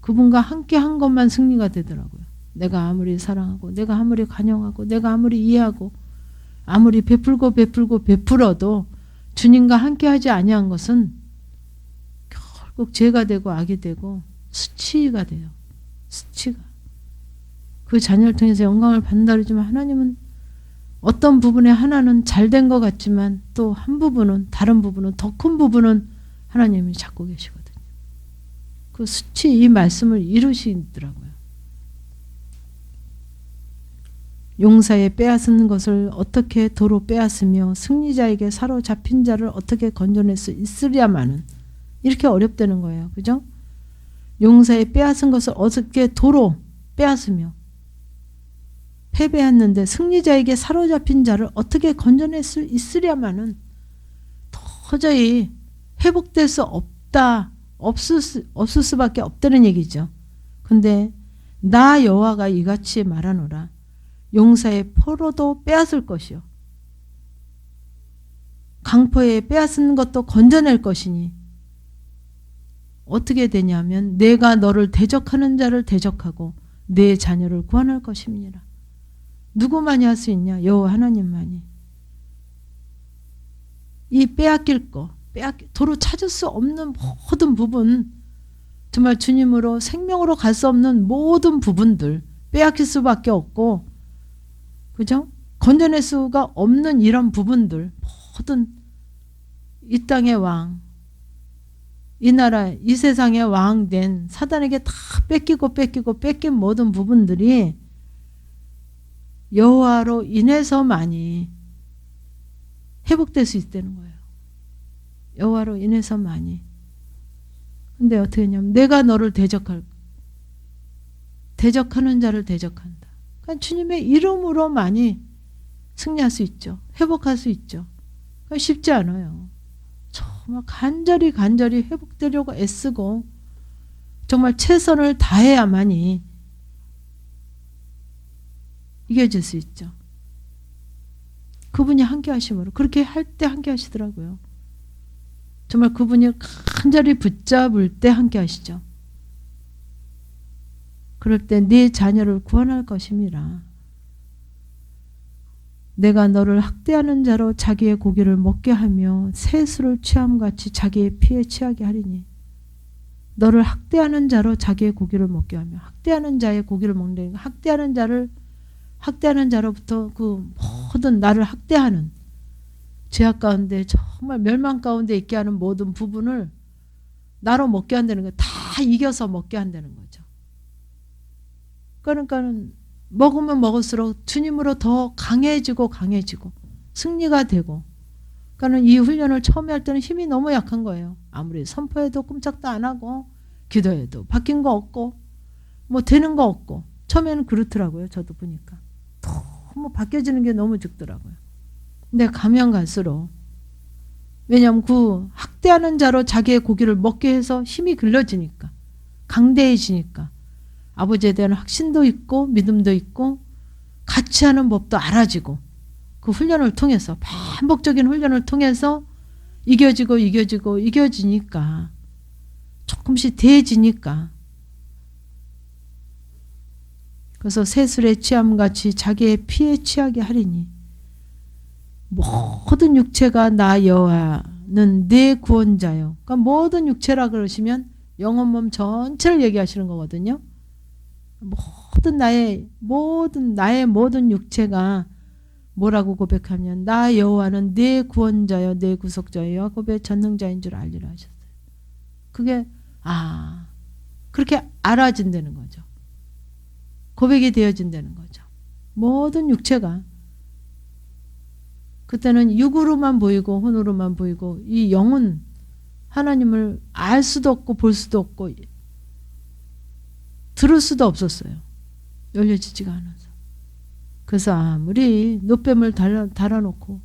그분과 함께 한 것만 승리가 되더라고요. 내가 아무리 사랑하고, 내가 아무리 관용하고, 내가 아무리 이해하고, 아무리 베풀어도 주님과 함께 하지 아니한 것은 결국 죄가 되고 악이 되고 수치가 돼요. 수치가. 그 자녀를 통해서 영광을 받는다 그러지만, 하나님은 어떤 부분에 하나는 잘된 것 같지만 또 한 부분은, 다른 부분은, 더 큰 부분은 하나님이 잡고 계시거든요. 그 수치, 이 말씀을 이루시더라고요. 용사의 빼앗은 것을 어떻게 도로 빼앗으며 승리자에게 사로잡힌 자를 어떻게 건져낼 수 있으랴마는, 이렇게 어렵다는 거예요. 그죠? 용사의 빼앗은 것을 어떻게 도로 빼앗으며, 패배했는데 승리자에게 사로잡힌 자를 어떻게 건져낼 수 있으랴마는 도저히 회복될 수 없다, 없을 수밖에 없다는 얘기죠. 근데 나 여호와가 이같이 말하노라. 용사의 포로도 빼앗을 것이요, 강포에 빼앗은 것도 건져낼 것이니 어떻게 되냐면 내가 너를 대적하는 자를 대적하고 내 자녀를 구원할 것임이니라. 누구만이 할 수 있냐? 여호와 하나님만이. 이 빼앗길 거, 도로 찾을 수 없는 모든 부분, 정말 주님으로 생명으로 갈 수 없는 모든 부분들 빼앗길 수밖에 없고, 그죠? 건져낼 수가 없는 이런 부분들, 모든 이 땅의 왕, 이 나라, 이 세상의 왕 된 사단에게 다 뺏긴 모든 부분들이 여호와로 인해서만이 회복될 수 있다는 거예요. 여호와로 인해서만이. 근데 어떻게 했냐면 내가 너를 대적하는 자를 대적한다. 그러니까 주님의 이름으로만이 승리할 수 있죠. 회복할 수 있죠. 그러니까 쉽지 않아요. 정말 간절히 회복되려고 애쓰고 정말 최선을 다해야만이 이겨질 수 있죠. 그분이 함께 하심으로, 그렇게 할 때 함께 하시더라고요. 정말 그분이 간절히 붙잡을 때 함께 하시죠. 그럴 때 네 자녀를 구원할 것임이라. 내가 너를 학대하는 자로 자기의 고기를 먹게 하며 새술을 취함같이 자기의 피에 취하게 하리니. 너를 학대하는 자로 자기의 고기를 먹게 하며, 학대하는 자의 고기를 먹는, 학대하는 자로부터 그 모든 나를 학대하는 죄악 가운데, 정말 멸망 가운데 있게 하는 모든 부분을 나로 먹게 한다는 거예요. 다 이겨서 먹게 한다는 거죠. 그러니까는 먹으면 먹을수록 주님으로 더 강해지고 승리가 되고. 그러니까는 이 훈련을 처음에 할 때는 힘이 너무 약한 거예요. 아무리 선포해도 꼼짝도 안 하고 기도해도 바뀐 거 없고 뭐 되는 거 없고, 처음에는 그렇더라고요. 저도 보니까 너무 바뀌어지는 게 너무 죽더라고요. 근데 가면 갈수록, 왜냐하면 그 학대하는 자로 자기의 고기를 먹게 해서 힘이 길러지니까, 강대해지니까, 아버지에 대한 확신도 있고 믿음도 있고 같이 하는 법도 알아지고, 그 훈련을 통해서, 반복적인 훈련을 통해서 이겨지니까, 조금씩 대해지니까, 그래서 새술에 취함같이 자기의 피에 취하게 하리니 모든 육체가 나 여호와는 내 구원자요. 그러니까 모든 육체라 그러시면 영혼 몸 전체를 얘기하시는 거거든요. 모든 나의 모든 육체가 뭐라고 고백하면 나 여호와는 내 구원자요 내 구속자요 야곱의 전능자인 줄 알리라 하셨어요. 그게 그렇게 알아진다는 거죠. 고백이 되어진다는 거죠. 모든 육체가 그때는 육으로만 보이고 혼으로만 보이고 이 영은 하나님을 알 수도 없고 볼 수도 없고 들을 수도 없었어요. 열려지지가 않아서. 그래서 아무리 노뱀을 달아놓고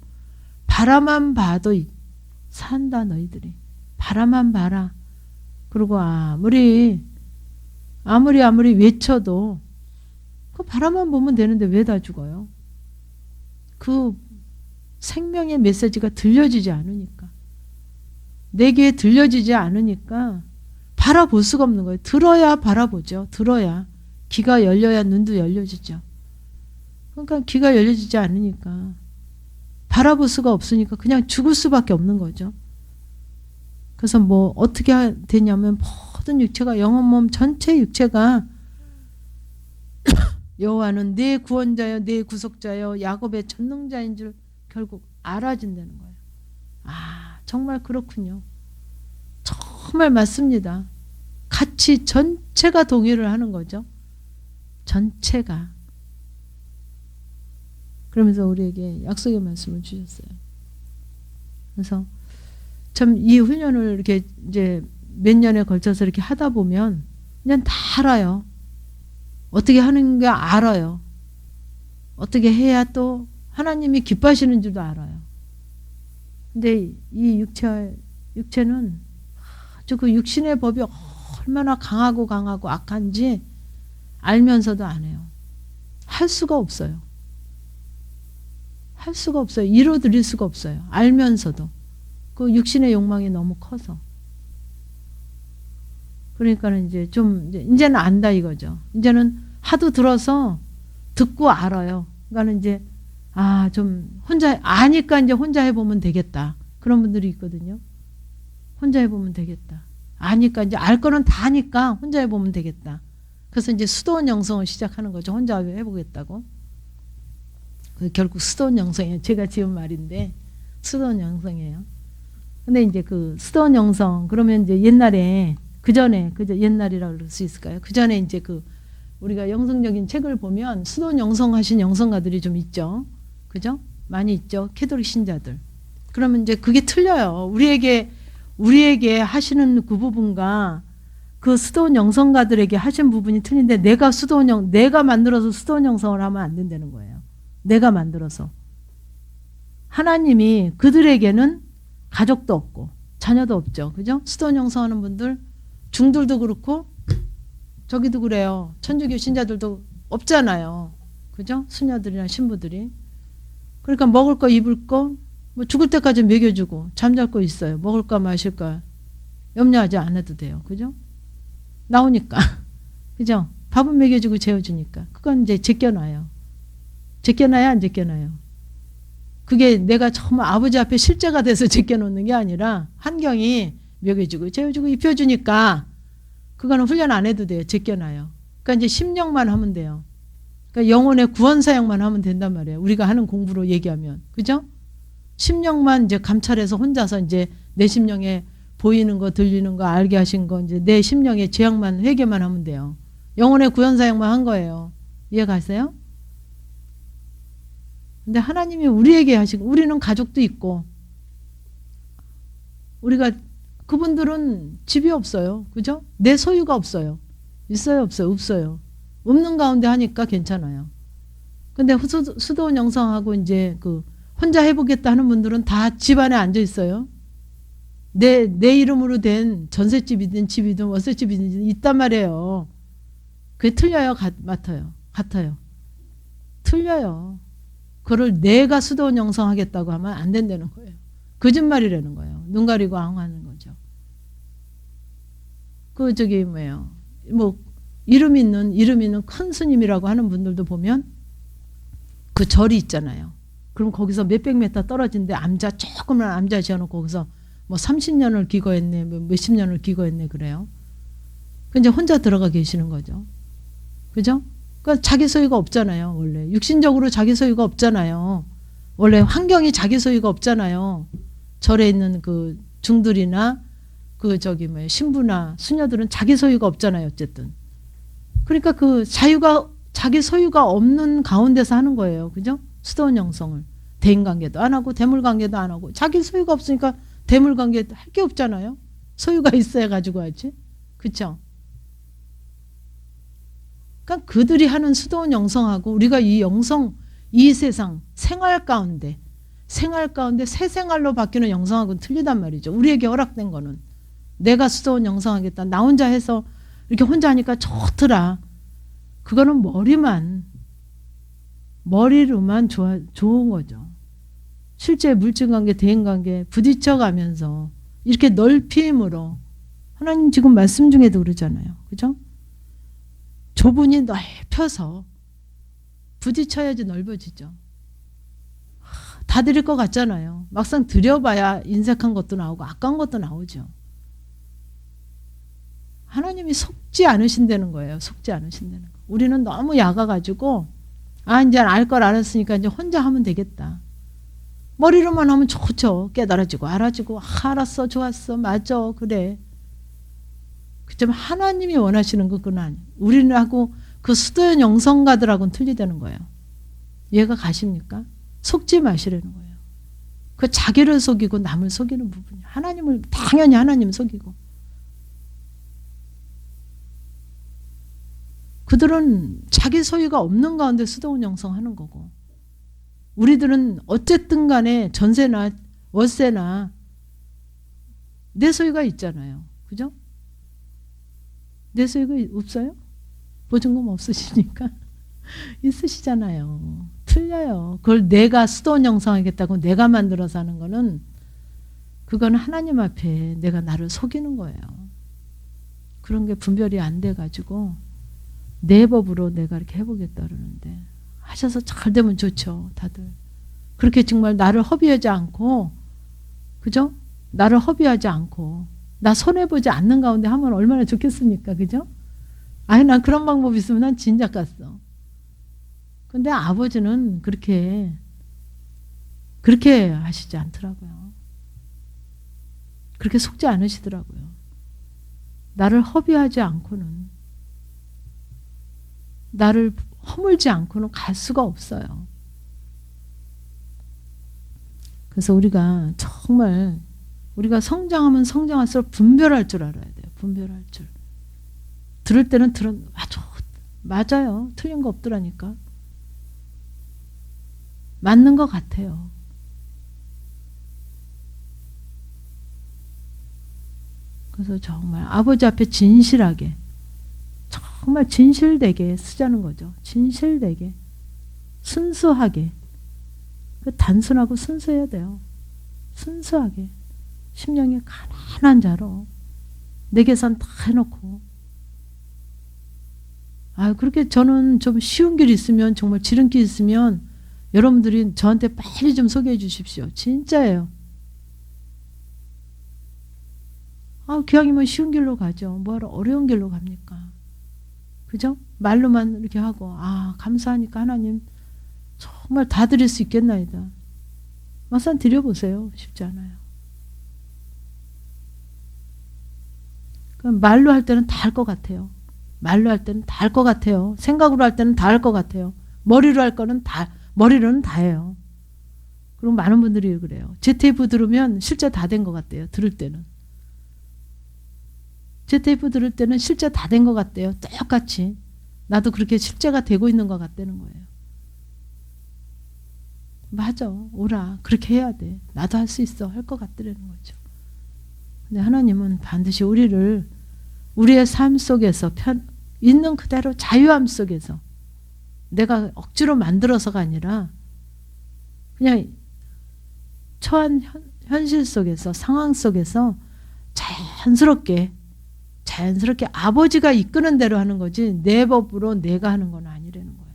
바라만 봐도 산다 너희들이. 바라만 봐라. 그리고 아무리 외쳐도 그 바라만 보면 되는데 왜 다 죽어요? 그 생명의 메시지가 들려지지 않으니까. 내 귀에 들려지지 않으니까 바라볼 수가 없는 거예요. 들어야 바라보죠. 들어야. 귀가 열려야 눈도 열려지죠. 그러니까 귀가 열려지지 않으니까 바라볼 수가 없으니까 그냥 죽을 수밖에 없는 거죠. 그래서 뭐 어떻게 되냐면 모든 육체가 영혼 몸 전체 육체가 여호와는 내 구원자여 내 구속자여 야곱의 전능자인 줄 결국 알아진다는 거예요. 정말 그렇군요. 정말 맞습니다. 같이 전체가 동의를 하는 거죠. 전체가. 그러면서 우리에게 약속의 말씀을 주셨어요. 그래서 참 이 훈련을 이렇게 이제 몇 년에 걸쳐서 이렇게 하다 보면 그냥 다 알아요. 어떻게 하는 게 알아요. 어떻게 해야 또 하나님이 기뻐하시는 줄도 알아요. 근데 이 육체는 아주 그 육신의 법이 얼마나 강하고 악한지 알면서도 안 해요. 할 수가 없어요. 할 수가 없어요. 이뤄드릴 수가 없어요. 알면서도. 그 육신의 욕망이 너무 커서. 그러니까는 이제는 안다 이거죠. 이제는 하도 들어서 듣고 알아요. 그러니까는 이제 좀 혼자 아니까 이제 혼자 해보면 되겠다. 그런 분들이 있거든요. 혼자 해보면 되겠다. 아니까 이제 알 거는 다 아니까 혼자 해보면 되겠다. 그래서 이제 수도원 영성을 시작하는 거죠. 혼자 해보겠다고. 결국 수도원 영성이에요. 제가 지은 말인데 수도원 영성이에요. 근데 이제 그 수도원 영성 그러면 이제 옛날에 옛날이라고 그럴 수 있을까요? 그 전에 이제 우리가 영성적인 책을 보면 수도원 영성하신 영성가들이 좀 있죠. 그죠? 많이 있죠. 캐톨릭 신자들. 그러면 이제 그게 틀려요. 우리에게 하시는 그 부분과 그 수도원 영성가들에게 하신 부분이 틀린데 내가 만들어서 수도원 영성을 하면 안 된다는 거예요. 내가 만들어서. 하나님이 그들에게는 가족도 없고 자녀도 없죠. 그죠? 수도원 영성하는 분들 중들도 그렇고 저기도 그래요. 천주교 신자들도 없잖아요. 그죠? 수녀들이나 신부들이. 그러니까 먹을 거 입을 거 뭐 죽을 때까지 먹여주고 잠잘 거 있어요. 먹을까 마실까 염려하지 않아도 돼요. 그죠? 나오니까. 그죠? 밥은 먹여주고 재워주니까. 그건 이제 제껴놔요. 제껴놔야 안 제껴놔요. 그게 내가 정말 아버지 앞에 실제가 돼서 제껴놓는 게 아니라 환경이 먹여주고 재워주고 입혀주니까 그거는 훈련 안 해도 돼요. 제껴놔요. 그러니까 이제 심령만 하면 돼요. 그러니까 영혼의 구원 사역만 하면 된단 말이에요. 우리가 하는 공부로 얘기하면. 그죠? 심령만 이제 감찰해서 혼자서 이제 내 심령에 보이는 거, 들리는 거, 알게 하신 거, 이제 내 심령의 죄악만 회개만 하면 돼요. 영혼의 구원 사역만 한 거예요. 이해가세요? 근데 하나님이 우리에게 하시고, 우리는 가족도 있고, 그분들은 집이 없어요. 그죠? 내 소유가 없어요. 있어요, 없어요? 없어요. 없는 가운데 하니까 괜찮아요. 근데 수도원 영성하고 이제 혼자 해보겠다 하는 분들은 다 집안에 앉아 있어요. 내 이름으로 된 전셋집이든 집이든 월세집이든 있단 말이에요. 그게 틀려요? 같아요? 틀려요. 그걸 내가 수도원 영성하겠다고 하면 안 된다는 거예요. 거짓말이라는 거예요. 눈 가리고 앙하는 거죠. 이름 있는 큰 스님이라고 하는 분들도 보면 그 절이 있잖아요. 그럼 거기서 몇백 미터 떨어진데 암자 조그만 암자 지어놓고 거기서 뭐 30년을 기거했네, 뭐 몇십 년을 기거했네 그래요. 그 이제 혼자 들어가 계시는 거죠. 그죠? 그러니까 자기 소유가 없잖아요. 원래 육신적으로 자기 소유가 없잖아요. 원래 환경이 자기 소유가 없잖아요. 절에 있는 그 중들이나 그 저기 뭐 신부나 수녀들은 자기 소유가 없잖아요. 어쨌든. 그러니까 그 자유가 자기 소유가 없는 가운데서 하는 거예요. 그죠? 수도원 영성을. 대인관계도 안 하고 대물관계도 안 하고 자기 소유가 없으니까 대물관계도 할 게 없잖아요. 소유가 있어야 가지고 하지. 그렇죠? 그러니까 그들이 하는 수도원 영성하고 우리가 이 영성 이 세상 생활 가운데 새 생활로 바뀌는 영성하고는 틀리단 말이죠. 우리에게 허락된 거는 내가 수도원 영성하겠다. 나 혼자 해서 이렇게 혼자 하니까 좋더라. 그거는 머리로만 좋은 거죠. 실제 물질관계, 대인관계 부딪혀가면서 이렇게 넓힘으로 하나님 지금 말씀 중에도 그러잖아요. 그죠? 좁으니 넓혀서 부딪혀야지 넓어지죠. 다 드릴 것 같잖아요. 막상 드려봐야 인색한 것도 나오고 아까운 것도 나오죠. 하나님이 속지 않으신다는 거예요. 속지 않으신다는 거. 우리는 너무 약아가지고 이제 알 걸 알았으니까 이제 혼자 하면 되겠다. 머리로만 하면 좋죠. 깨달아지고 알아지고 알았어 좋았어 맞아 그래. 그렇지만 하나님이 원하시는 그건 아니에요. 우리하고 그 수도원 영성가들하고는 틀리다는 거예요. 이해가 가십니까? 속지 마시라는 거예요. 그 자기를 속이고 남을 속이는 부분이에요. 하나님을 당연히 하나님 속이고. 그들은 자기 소유가 없는 가운데 수도원 영성하는 거고 우리들은 어쨌든 간에 전세나 월세나 내 소유가 있잖아요. 그죠? 내 소유가 없어요? 보증금 없으시니까 있으시잖아요. 틀려요. 그걸 내가 수도원 영성하겠다고 내가 만들어서 하는 거는 그건 하나님 앞에 내가 나를 속이는 거예요. 그런 게 분별이 안 돼가지고 내 법으로 내가 이렇게 해보겠다 그러는데 하셔서 잘 되면 좋죠. 다들. 그렇게 정말 나를 허비하지 않고 그죠? 나를 허비하지 않고 나 손해보지 않는 가운데 하면 얼마나 좋겠습니까? 그죠? 난 그런 방법 있으면 난 진작 갔어. 근데 아버지는 그렇게 하시지 않더라고요. 그렇게 속지 않으시더라고요. 나를 허비하지 않고는 나를 허물지 않고는 갈 수가 없어요. 그래서 우리가 정말 우리가 성장하면 성장할수록 분별할 줄 알아야 돼요. 분별할 줄. 들을 때는 맞아요. 틀린 거 없더라니까. 맞는 것 같아요. 그래서 정말 아버지 앞에 진실하게 정말 진실되게 쓰자는 거죠. 진실되게 순수하게 단순하고 순수해야 돼요. 순수하게 심령이 가난한 자로 내 계산 다 해놓고 그렇게 저는 좀 쉬운 길 있으면 정말 지름길 있으면 여러분들이 저한테 빨리 좀 소개해 주십시오. 진짜예요. 기왕이면 쉬운 길로 가죠. 뭐하러 어려운 길로 갑니까? 그죠? 말로만 이렇게 하고 감사하니까 하나님 정말 다 드릴 수 있겠나이다. 막상 드려보세요. 쉽지 않아요. 그럼 말로 할 때는 다 할 것 같아요. 말로 할 때는 다 할 것 같아요. 생각으로 할 때는 다 할 것 같아요. 머리로 할 거는 머리로는 다 해요. 그럼 많은 분들이 그래요. 제 테이프 들으면 실제 다 된 것 같대요. 들을 때는. 제 테이프 들을 때는 실제 다 된 것 같대요. 똑같이. 나도 그렇게 실제가 되고 있는 것 같다는 거예요. 맞아. 오라. 그렇게 해야 돼. 나도 할 수 있어. 할 것 같더라는 거죠. 근데 하나님은 반드시 우리의 삶 속에서 있는 그대로 자유함 속에서 내가 억지로 만들어서가 아니라 그냥 처한 현실 속에서 상황 속에서 자연스럽게 아버지가 이끄는 대로 하는 거지 내 법으로 내가 하는 건 아니라는 거예요.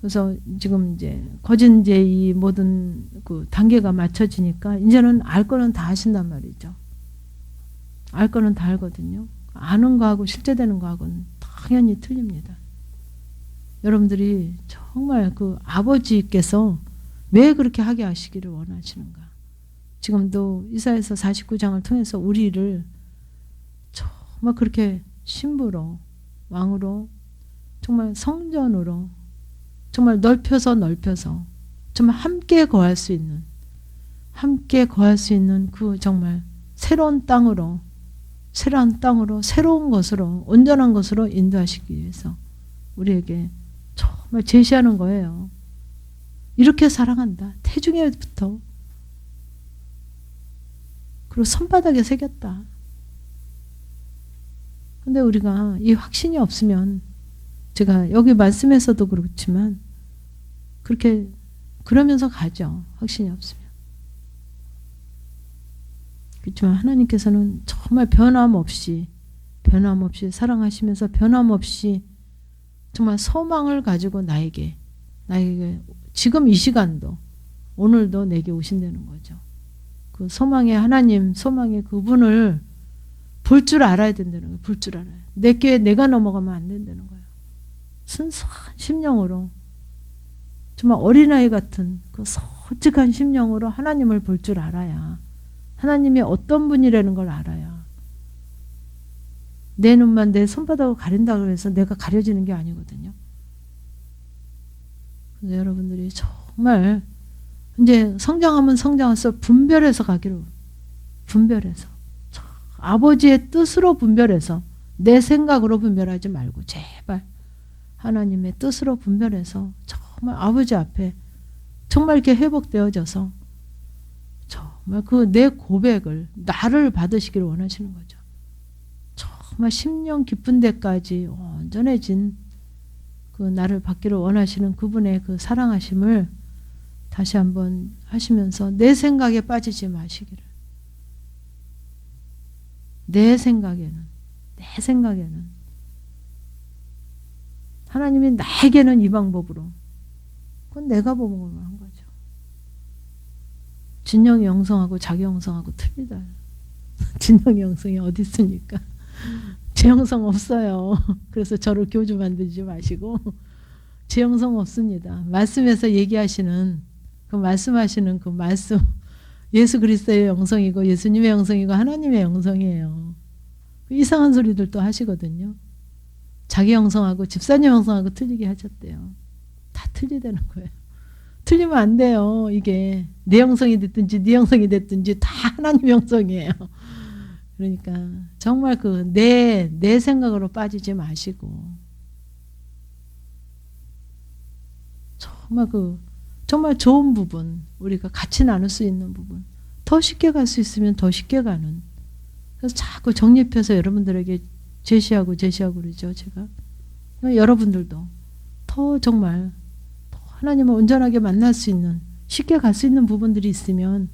그래서 지금 이제 거진 이제 이 모든 그 단계가 맞춰지니까 이제는 알 거는 다 아신단 말이죠. 알 거는 다 알거든요. 아는 거하고 실제 되는 거하고는 당연히 틀립니다. 여러분들이 정말 그 아버지께서 왜 그렇게 하게 하시기를 원하시는가. 지금도 이사야서 49장을 통해서 우리를 정말 그렇게 신부로, 왕으로, 정말 성전으로 정말 넓혀서 정말 함께 거할 수 있는 그 정말 새로운 땅으로 새로운 것으로 온전한 것으로 인도하시기 위해서 우리에게 정말 제시하는 거예요. 이렇게 사랑한다. 태중에부터. 그리고 손바닥에 새겼다. 근데 우리가 이 확신이 없으면 제가 여기 말씀에서도 그렇지만 그렇게 그러면서 가죠. 확신이 없으면. 그렇지만 하나님께서는 정말 변함없이 사랑하시면서 변함없이 정말 소망을 가지고 나에게 지금 이 시간도 오늘도 내게 오신다는 거죠. 그 소망의 하나님, 소망의 그분을 볼 줄 알아야 된다는 거예요. 볼 줄 알아요. 내 꾀에 내가 넘어가면 안 된다는 거예요. 순수한 심령으로 정말 어린아이 같은 그 솔직한 심령으로 하나님을 볼 줄 알아야 하나님이 어떤 분이라는 걸 알아야 내 눈만 내 손바닥으로 가린다고 해서 내가 가려지는 게 아니거든요. 그래서 여러분들이 정말 이제 성장하면 성장할수록 분별해서 가기로 분별해서 아버지의 뜻으로 분별해서 내 생각으로 분별하지 말고 제발 하나님의 뜻으로 분별해서 정말 아버지 앞에 정말 이렇게 회복되어져서 정말 그 내 고백을 나를 받으시기를 원하시는 거죠. 정말 심령 깊은 데까지 온전해진 그 나를 받기를 원하시는 그분의 그 사랑하심을 다시 한번 하시면서 내 생각에 빠지지 마시기를. 내 생각에는 하나님이 나에게는 이 방법으로 그건 내가 보는 한 거죠. 진영이 영성하고 자기 영성하고 틀리다. 진영이 영성이 어디 있습니까? 제 영성 없어요. 그래서 저를 교주 만들지 마시고 제 영성 없습니다. 말씀에서 얘기하시는 말씀하시는 그 말씀 예수 그리스도의 영성이고 예수님의 영성이고 하나님의 영성이에요. 이상한 소리들도 하시거든요. 자기 영성하고 집사님 영성하고 틀리게 하셨대요. 다 틀리다는 거예요. 틀리면 안 돼요. 이게 내 영성이 됐든지 네 영성이 됐든지 다 하나님 영성이에요. 그러니까 정말 그 내 생각으로 빠지지 마시고 정말 좋은 부분 우리가 같이 나눌 수 있는 부분 더 쉽게 갈 수 있으면 더 쉽게 가는 그래서 자꾸 정립해서 여러분들에게 제시하고 그러죠. 제가 여러분들도 더 정말 더 하나님을 온전하게 만날 수 있는 쉽게 갈 수 있는 부분들이 있으면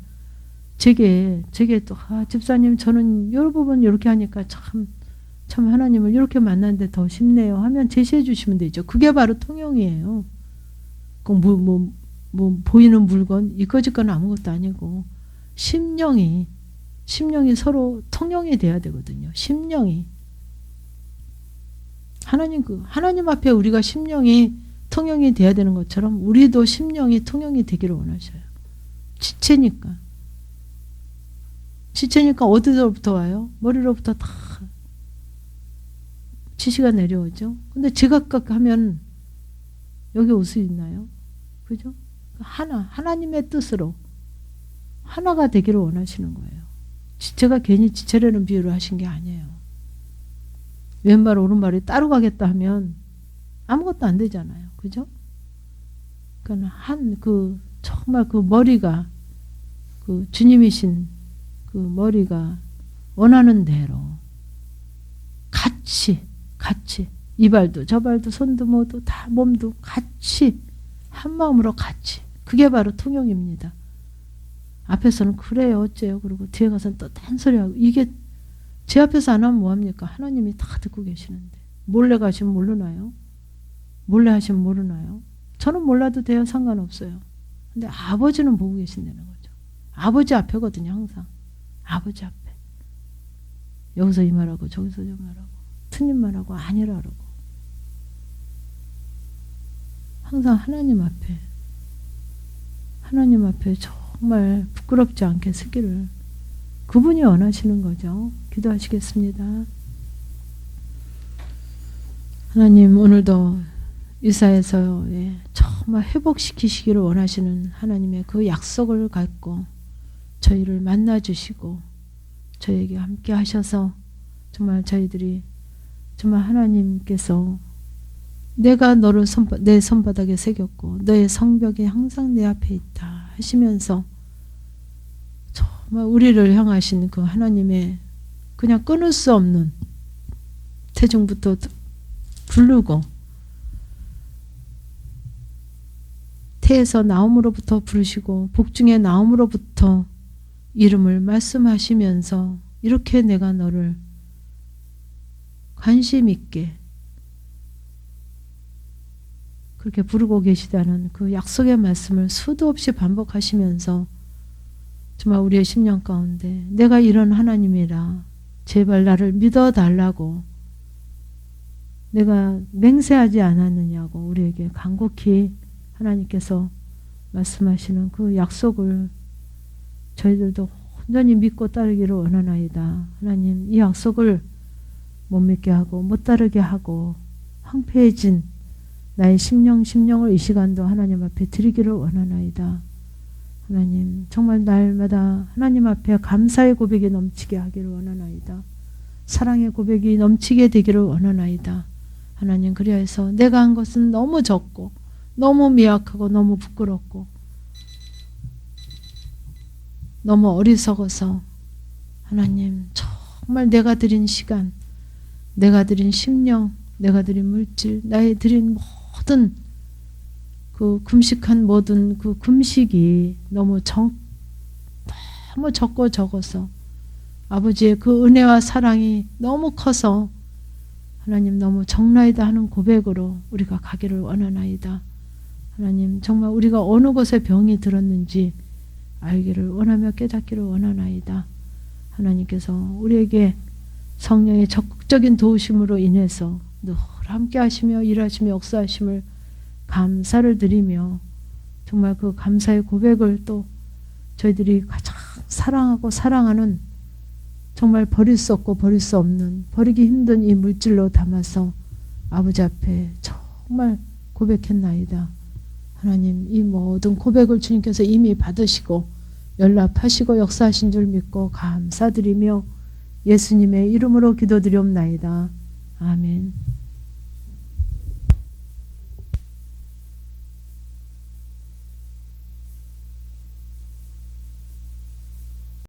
제게 또 집사님 저는 이 부분 이렇게 하니까 참 하나님을 이렇게 만나는데 더 쉽네요 하면 제시해 주시면 되죠. 그게 바로 통용이에요. 보이는 물건 이거짓건 아무것도 아니고 심령이 서로 통용이 돼야 되거든요. 심령이 하나님 앞에 우리가 심령이 통용이 돼야 되는 것처럼 우리도 심령이 통용이 되기를 원하셔요. 지체니까 어디서부터 와요? 머리로부터 다 지시가 내려오죠. 근데 지각각 하면 여기 올 수 있나요? 그죠? 하나님의 뜻으로 하나가 되기를 원하시는 거예요. 지체가 괜히 지체라는 비유를 하신 게 아니에요. 왼발 오른발이 따로 가겠다 하면 아무것도 안 되잖아요. 그죠? 그러니까 정말 그 머리가 그 주님이신 그 머리가 원하는 대로 같이 이 발도 저 발도 손도 모두 다 몸도 같이 한 마음으로 같이 그게 바로 통용입니다. 앞에서는 그래요 어째요 그러고 뒤에 가서는 또 딴소리하고 이게 제 앞에서 안 하면 뭐합니까? 하나님이 다 듣고 계시는데 몰래 가시면 모르나요? 몰래 하시면 모르나요? 저는 몰라도 돼요. 상관없어요. 근데 아버지는 보고 계신다는 거죠. 아버지 앞에거든요. 항상. 아버지 앞에. 여기서 이 말하고 저기서 저 말하고 틀린 말하고 아니라고. 항상 하나님 앞에 정말 부끄럽지 않게 서기를 그분이 원하시는 거죠. 기도하시겠습니다. 하나님, 오늘도 이사에서 정말 회복시키시기를 원하시는 하나님의 그 약속을 갖고 저희를 만나주시고 저에게 함께 하셔서 정말 저희들이 정말 하나님께서 내가 너를 내 손바닥에 새겼고 너의 성벽이 항상 내 앞에 있다 하시면서 정말 우리를 향하신 그 하나님의 그냥 끊을 수 없는 태중부터 부르고 태에서 나옴으로부터 부르시고 복중에 나옴으로부터 이름을 말씀하시면서 이렇게 내가 너를 관심 있게 그렇게 부르고 계시다는 그 약속의 말씀을 수도 없이 반복하시면서 정말 우리의 심령 가운데 내가 이런 하나님이라 제발 나를 믿어달라고 내가 맹세하지 않았느냐고 우리에게 간곡히 하나님께서 말씀하시는 그 약속을 저희들도 온전히 믿고 따르기를 원하나이다. 하나님, 이 약속을 못 믿게 하고 못 따르게 하고 황폐해진 나의 심령을 이 시간도 하나님 앞에 드리기를 원하나이다. 하나님, 정말 날마다 하나님 앞에 감사의 고백이 넘치게 하기를 원하나이다. 사랑의 고백이 넘치게 되기를 원하나이다. 하나님, 그리하여서 내가 한 것은 너무 적고 너무 미약하고 너무 부끄럽고 너무 어리석어서 하나님, 정말 내가 드린 시간, 내가 드린 심령, 내가 드린 물질, 나의 드린 모든 그 금식한 모든 그 금식이 너무 적고 적어서 아버지의 그 은혜와 사랑이 너무 커서 하나님 너무 적나이다 하는 고백으로 우리가 가기를 원하나이다. 하나님, 정말 우리가 어느 곳에 병이 들었는지 알기를 원하며 깨닫기를 원하나이다. 하나님께서 우리에게 성령의 적극적인 도우심으로 인해서 늘 함께 하시며 일하시며 역사하심을 감사를 드리며 정말 그 감사의 고백을 또 저희들이 가장 사랑하고 사랑하는 정말 버릴 수 없고 버릴 수 없는 버리기 힘든 이 물질로 담아서 아버지 앞에 정말 고백했나이다. 하나님, 이 모든 고백을 주님께서 이미 받으시고 연락하시고 역사하신 줄 믿고 감사드리며 예수님의 이름으로 기도드리옵나이다. 아멘.